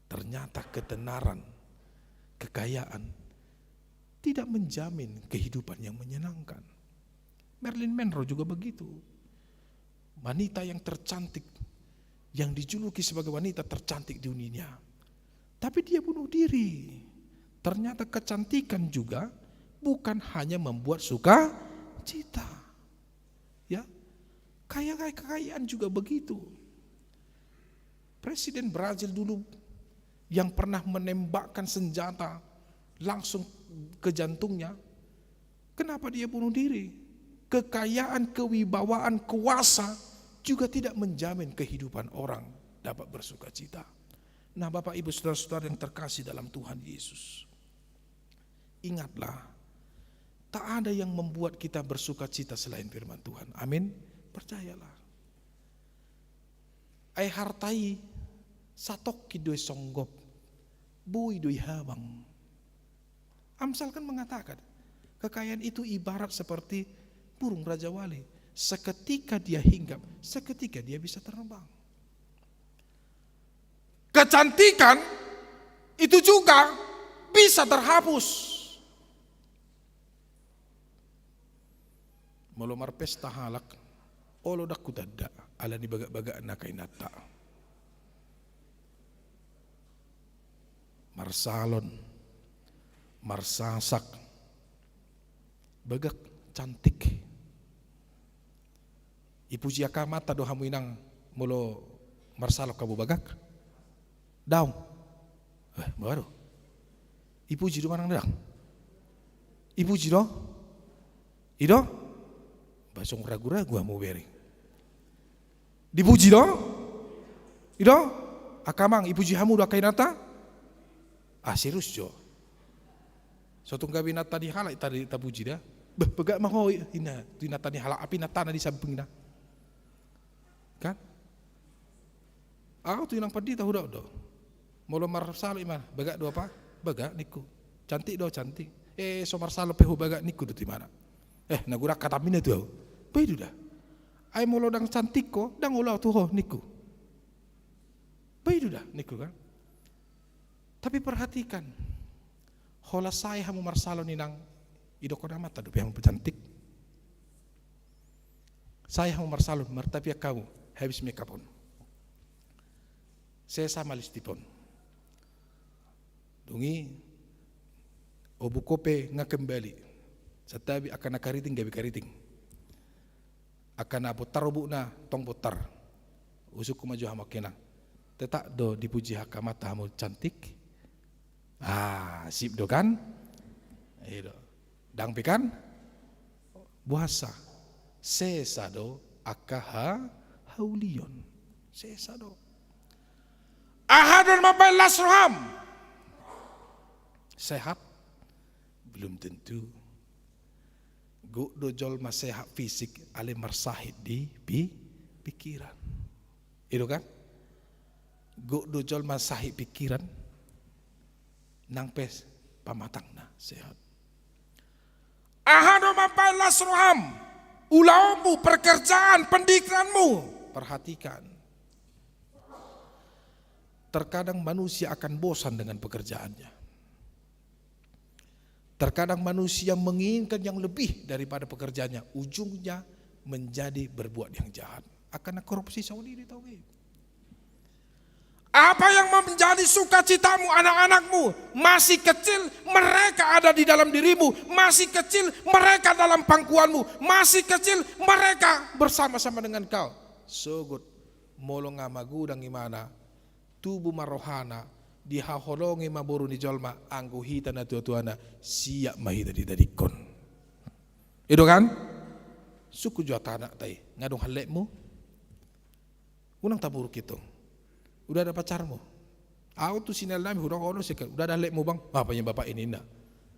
Ternyata ketenaran, kekayaan tidak menjamin kehidupan yang menyenangkan. Marilyn Monroe juga begitu. Wanita yang tercantik, yang dijuluki sebagai wanita tercantik di dunia. Tapi dia bunuh diri. Ternyata kecantikan juga bukan hanya membuat suka cita. Ya, kekayaan juga begitu. Presiden Brazil dulu yang pernah menembakkan senjata langsung ke jantungnya, kenapa dia bunuh diri? Kekayaan, kewibawaan, kuasa juga tidak menjamin kehidupan orang dapat bersuka cita. Nah Bapak Ibu Saudara-saudara yang terkasih dalam Tuhan Yesus, ingatlah, tak ada yang membuat kita bersuka cita selain firman Tuhan. Amin. Percayalah. Ai hartai satok kidoi songgop, bui doi habang. Amsal kan mengatakan, kekayaan itu ibarat seperti burung Raja Wali. Seketika dia hinggap, seketika dia bisa terbang. kecantikan itu juga bisa terhapus. Molomar pesta halak, olo dak kudada, ala ni baga-baga na kay nata. Marsalon, marsasak, bagak cantik. Ipuji akamata do hamu inang mulo marsalok kabu bagak. Daw. Baru. Ipuji do manang dang. Ipuji do. Ido. Basong ragu-ragu hamu beri. Dipuji do. Ido. Akamang ipuji hamu do kainata. Serius jo. Suatu gabi nata di halak tadi tapuji dah. Begak maho ina tu nata di halak api nata na di samping ina. Kan? Aku tu yang padi tahu dah. Molo marsalo iman, begak do apa? Begak niku. Cantik do cantik. So marsalo pehu begak niku do di mana? Nagura kata mina tu. Begitu dah. Ai molo dang cantik ko, dang ulau tu ho niku. Begitu dah niku kan? Tapi perhatikan, hola saya hamu marsalo ninang idokona mata do yang cantik. Saya hamu marsalo martapia kamu habis makeup on. Saya sama listipon. Dungi obu kope ngakembali. Setabi akan nakariting gabi kariting. Akan abu tarobu na tong putar. Usuk maju hamak kenang. Tetak do dipuji hakamata hamu cantik. Sip do kan? Itu. Dang pikan? Buasa. Sesa do akaha haulion. Sesa do. Ahadun mabai lasroham. Sehat? Belum tentu. Gu do jol masehat fisik ale marsahid di pikiran. Itu kan? Gu do jol masahid pikiran. Nang pes pamatang na sehat. Ahado mapai lasroham. Ulaumu, pekerjaan, pendidikanmu. Perhatikan. Terkadang manusia akan bosan dengan pekerjaannya. Terkadang manusia menginginkan yang lebih daripada pekerjaannya. Ujungnya menjadi berbuat yang jahat. Akan korupsi Saudi di tahu. Apa yang menjadi sukacitamu anak-anakmu masih kecil, mereka ada di dalam dirimu, masih kecil mereka dalam pangkuanmu, masih kecil mereka bersama-sama dengan kau. Sogot molong magudang imana tubuh marohana dihaholongi maburu ni jolma anggu hita na tuana siap mahita di dadikon. Itu kan? Suku juatana tai ngadong halekmu. Unang taburu kitong. Udah ada pacarmu. Aku tuh sinal nami udah ada lekmu bang. Bapaknya bapak ini nak.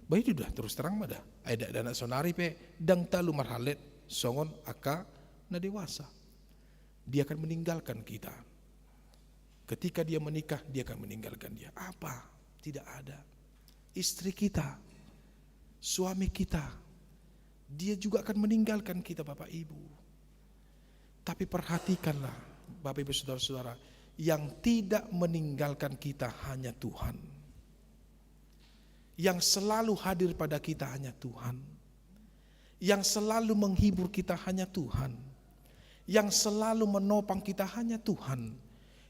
Baik sudah terus terang mada. Ada anak sonari pe dang talu marhalet songon aka na dewasa. Dia akan meninggalkan kita. Ketika dia menikah dia akan meninggalkan dia. Apa? Tidak ada. Istri kita, suami kita, dia juga akan meninggalkan kita Bapak Ibu. Tapi perhatikanlah Bapak Ibu saudara-saudara, yang tidak meninggalkan kita hanya Tuhan. Yang selalu hadir pada kita hanya Tuhan. Yang selalu menghibur kita hanya Tuhan. Yang selalu menopang kita hanya Tuhan.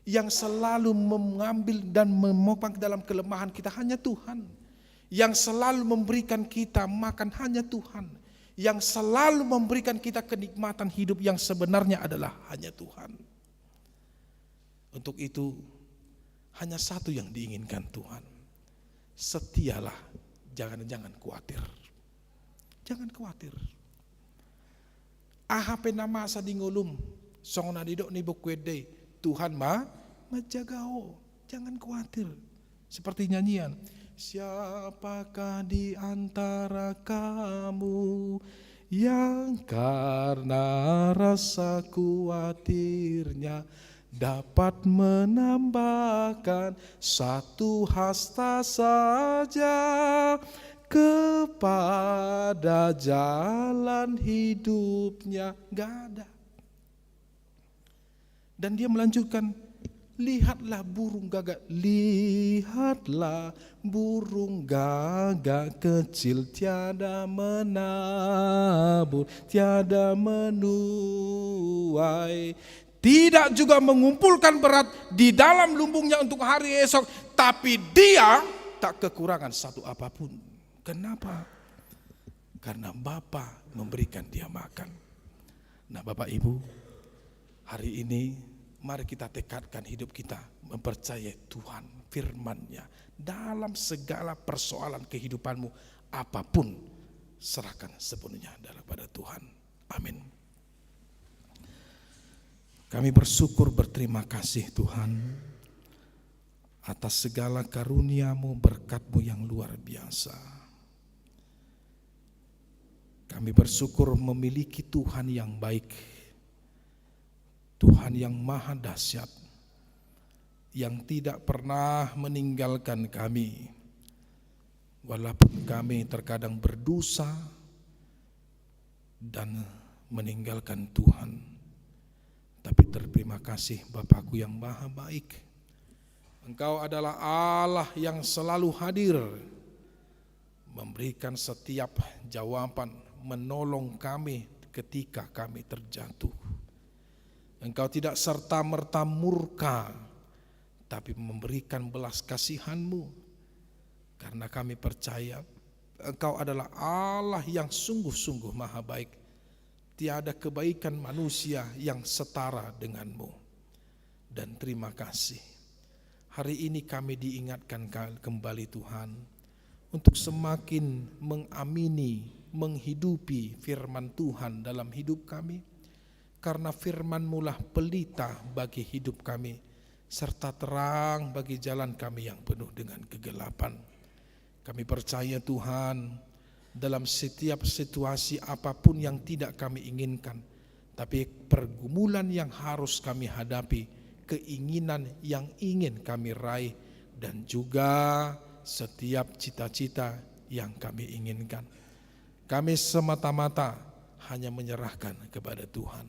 Yang selalu mengambil dan memopang dalam kelemahan kita hanya Tuhan. Yang selalu memberikan kita makan hanya Tuhan. Yang selalu memberikan kita kenikmatan hidup yang sebenarnya adalah hanya Tuhan. Untuk itu hanya satu yang diinginkan Tuhan. Setialah, jangan khawatir. Jangan khawatir. Ahape nama sa dingulum, song na didok ni bukwede, Tuhan majagao. Jangan khawatir. Seperti nyanyian, siapakah di antara kamu yang karena rasa khawatirnya dapat menambahkan satu hasta saja kepada jalan hidupnya. Gak ada. Dan dia melanjutkan, Lihatlah burung gagak, lihatlah burung gagak kecil, tiada menabur, tiada menuai, tidak juga mengumpulkan berat di dalam lumbungnya untuk hari esok, tapi dia tak kekurangan satu apapun. Kenapa? Karena Bapa memberikan dia makan. Nah Bapak Ibu, hari ini mari kita tekadkan hidup kita mempercayai Tuhan, firman-Nya. Dalam segala persoalan kehidupanmu, apapun, serahkan sepenuhnya daripada Tuhan. Amin. Kami bersyukur, berterima kasih Tuhan atas segala karunia-Mu, berkat-Mu yang luar biasa. Kami bersyukur memiliki Tuhan yang baik, Tuhan yang maha dahsyat, yang tidak pernah meninggalkan kami, walaupun kami terkadang berdosa dan meninggalkan Tuhan. Tapi terima kasih Bapakku yang maha baik, Engkau adalah Allah yang selalu hadir, memberikan setiap jawaban, menolong kami ketika kami terjatuh. Engkau tidak serta-merta murka, tapi memberikan belas kasihan-Mu. Karena kami percaya Engkau adalah Allah yang sungguh-sungguh maha baik. Tiada kebaikan manusia yang setara denganmu. Dan terima kasih, hari ini kami diingatkan kembali Tuhan, untuk semakin mengamini, menghidupi firman Tuhan dalam hidup kami. Karena firman-Mu lah pelita bagi hidup kami, serta terang bagi jalan kami yang penuh dengan kegelapan. Kami percaya Tuhan, dalam setiap situasi apapun yang tidak kami inginkan, tapi pergumulan yang harus kami hadapi, keinginan yang ingin kami raih, dan juga setiap cita-cita yang kami inginkan, kami semata-mata hanya menyerahkan kepada Tuhan.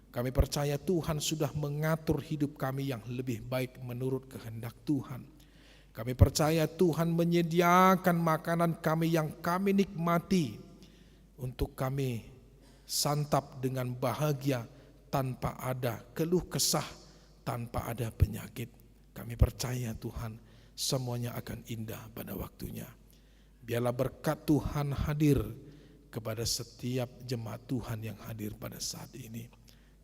Kami percaya Tuhan sudah mengatur hidup kami yang lebih baik menurut kehendak Tuhan. Kami percaya Tuhan menyediakan makanan kami yang kami nikmati untuk kami santap dengan bahagia tanpa ada keluh kesah, tanpa ada penyakit. Kami percaya Tuhan semuanya akan indah pada waktunya. Biarlah berkat Tuhan hadir kepada setiap jemaat Tuhan yang hadir pada saat ini.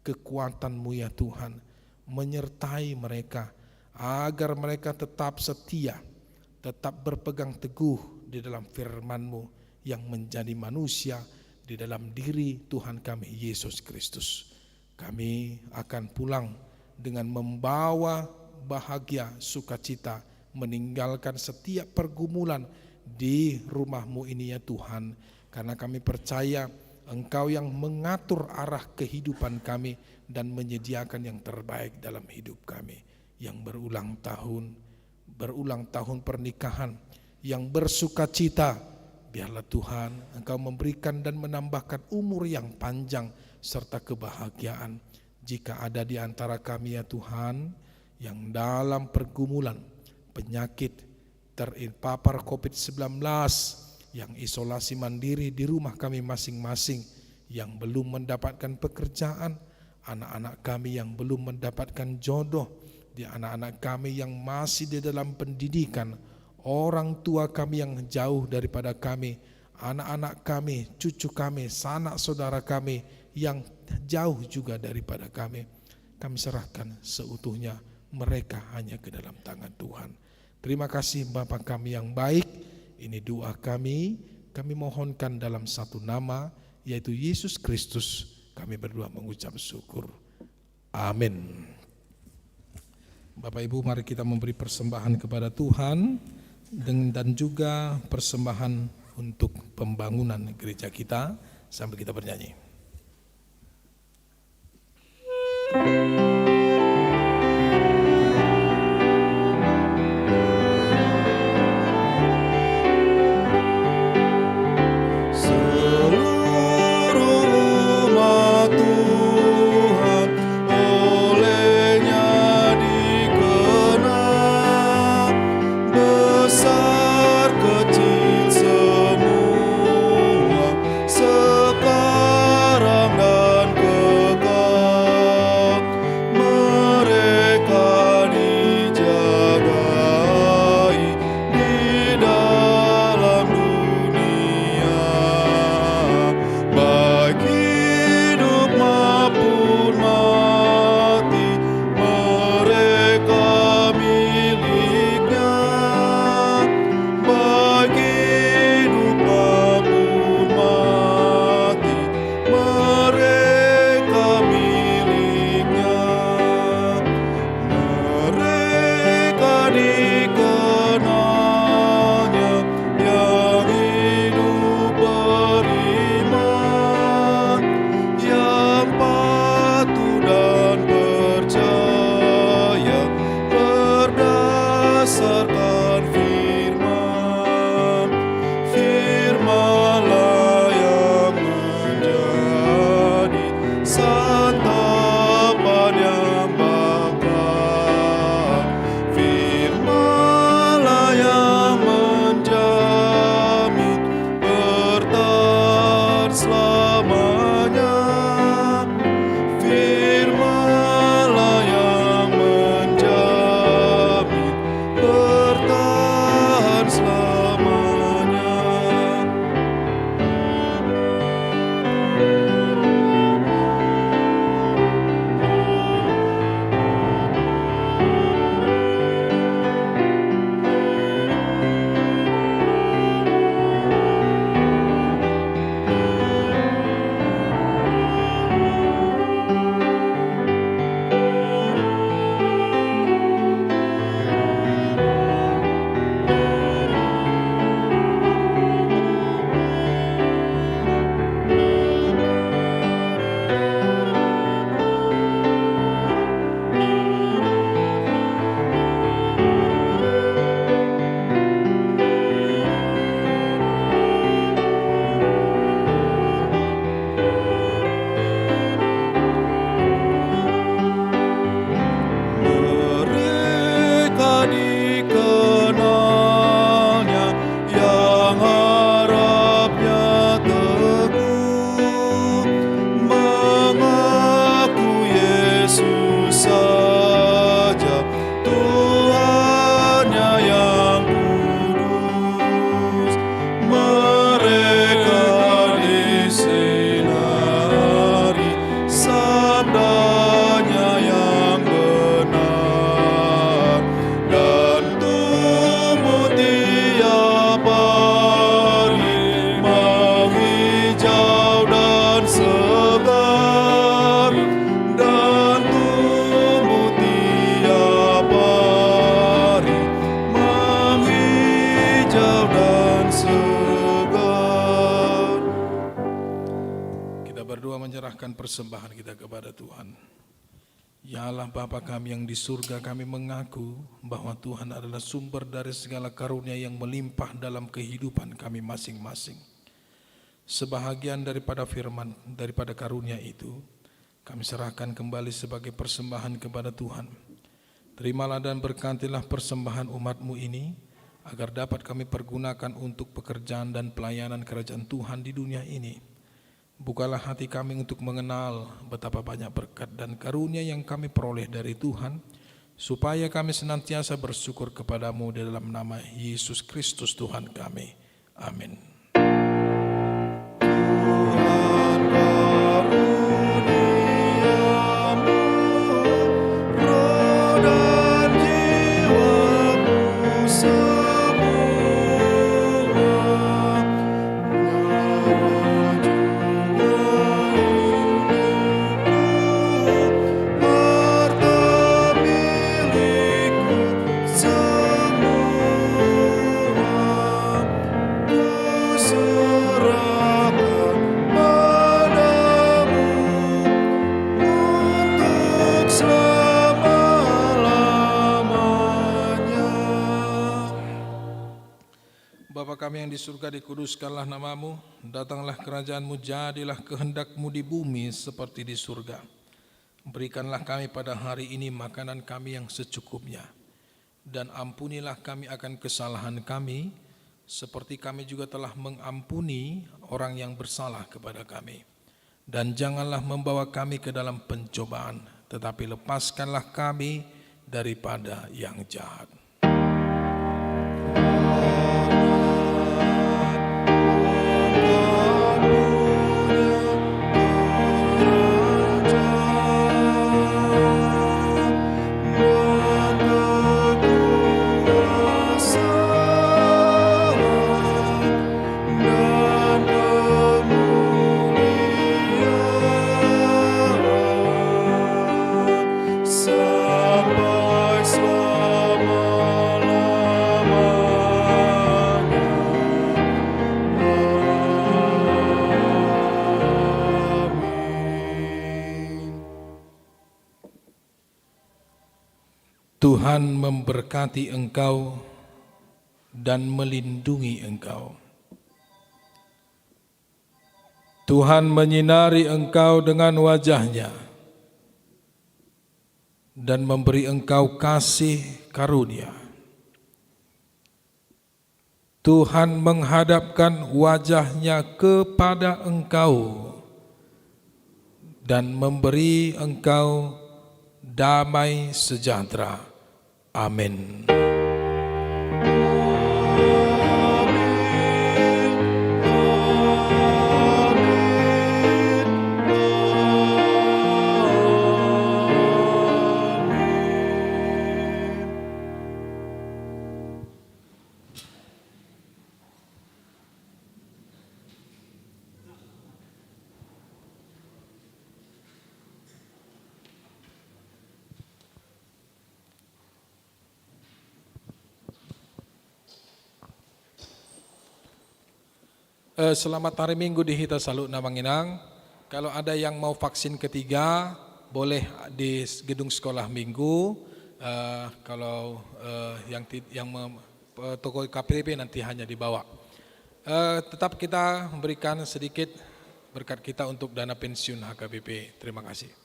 Kekuatan-Mu ya Tuhan menyertai mereka, agar mereka tetap setia, tetap berpegang teguh di dalam firman-Mu yang menjadi manusia di dalam diri Tuhan kami Yesus Kristus. Kami akan pulang dengan membawa bahagia, sukacita, meninggalkan setiap pergumulan di rumah-Mu ini ya Tuhan, karena kami percaya Engkau yang mengatur arah kehidupan kami dan menyediakan yang terbaik dalam hidup kami. Yang berulang tahun pernikahan, yang bersukacita, biarlah Tuhan Engkau memberikan dan menambahkan umur yang panjang serta kebahagiaan. Jika ada di antara kami ya Tuhan, yang dalam pergumulan, penyakit, terpapar COVID-19, yang isolasi mandiri di rumah kami masing-masing, yang belum mendapatkan pekerjaan, anak-anak kami yang belum mendapatkan jodoh, di anak-anak kami yang masih di dalam pendidikan, orang tua kami yang jauh daripada kami, anak-anak kami, cucu kami, sanak saudara kami yang jauh juga daripada kami, kami serahkan seutuhnya mereka hanya ke dalam tangan Tuhan. Terima kasih Bapa kami yang baik. Ini doa kami mohonkan dalam satu nama, yaitu Yesus Kristus. Kami berdoa mengucap syukur. Amin. Bapak Ibu, mari kita memberi persembahan kepada Tuhan dan juga persembahan untuk pembangunan gereja kita sambil kita bernyanyi. Tuhan olehnya dikasihi. selamanya. Firman-Nya yang menjamin bertahan selamanya. Mereka dikenalnya yang harapnya teguh, mengaku Yesus saja Tuhannya yang kudus. Mereka disinari sabdanya yang benar, dan tumbuh tiap hari menghijau dan segar, dan tumbuh tiap hari menghijau dan segar. Kita berdoa menyerahkan persembahan kita kepada Tuhan. Ya Allah Bapa kami yang di surga, kami mengaku bahwa Tuhan adalah sumber dari segala karunia yang melimpah dalam kehidupan kami masing-masing. Sebahagian daripada firman, daripada karunia itu, kami serahkan kembali sebagai persembahan kepada Tuhan. Terimalah dan berkatilah persembahan umat-Mu ini, agar dapat kami pergunakan untuk pekerjaan dan pelayanan kerajaan Tuhan di dunia ini. Bukalah hati kami untuk mengenal betapa banyak berkat dan karunia yang kami peroleh dari Tuhan, supaya kami senantiasa bersyukur kepadamu di dalam nama Yesus Kristus Tuhan kami. Amin. Tuhan karuniamu, roh dan jiwaku semua, nyawa juga hidupku, harta milikku semua, ku serahkan padamu untuk selama-lamanya. Bapa kami yang di surga, dikuduskanlah namamu, datanglah kerajaanmu, jadilah kehendakmu di bumi seperti di surga. Berikanlah kami pada hari ini makanan kami yang secukupnya, dan ampunilah kami akan kesalahan kami, seperti kami juga telah mengampuni orang yang bersalah kepada kami. Dan janganlah membawa kami ke dalam pencobaan, tetapi lepaskanlah kami daripada yang jahat. Sampai Tuhan memberkati engkau dan melindungi engkau. Tuhan menyinari engkau dengan wajah-Nya dan memberi engkau kasih karunia. Tuhan menghadapkan wajahnya kepada engkau dan memberi engkau damai sejahtera. Amin. Selamat hari Minggu di Hita Salut Namanginang. Kalau ada yang mau vaksin ketiga, boleh di gedung sekolah minggu. Kalau toko KPP nanti hanya dibawa. Tetap kita memberikan sedikit berkat kita untuk dana pensiun HKBP. Terima kasih.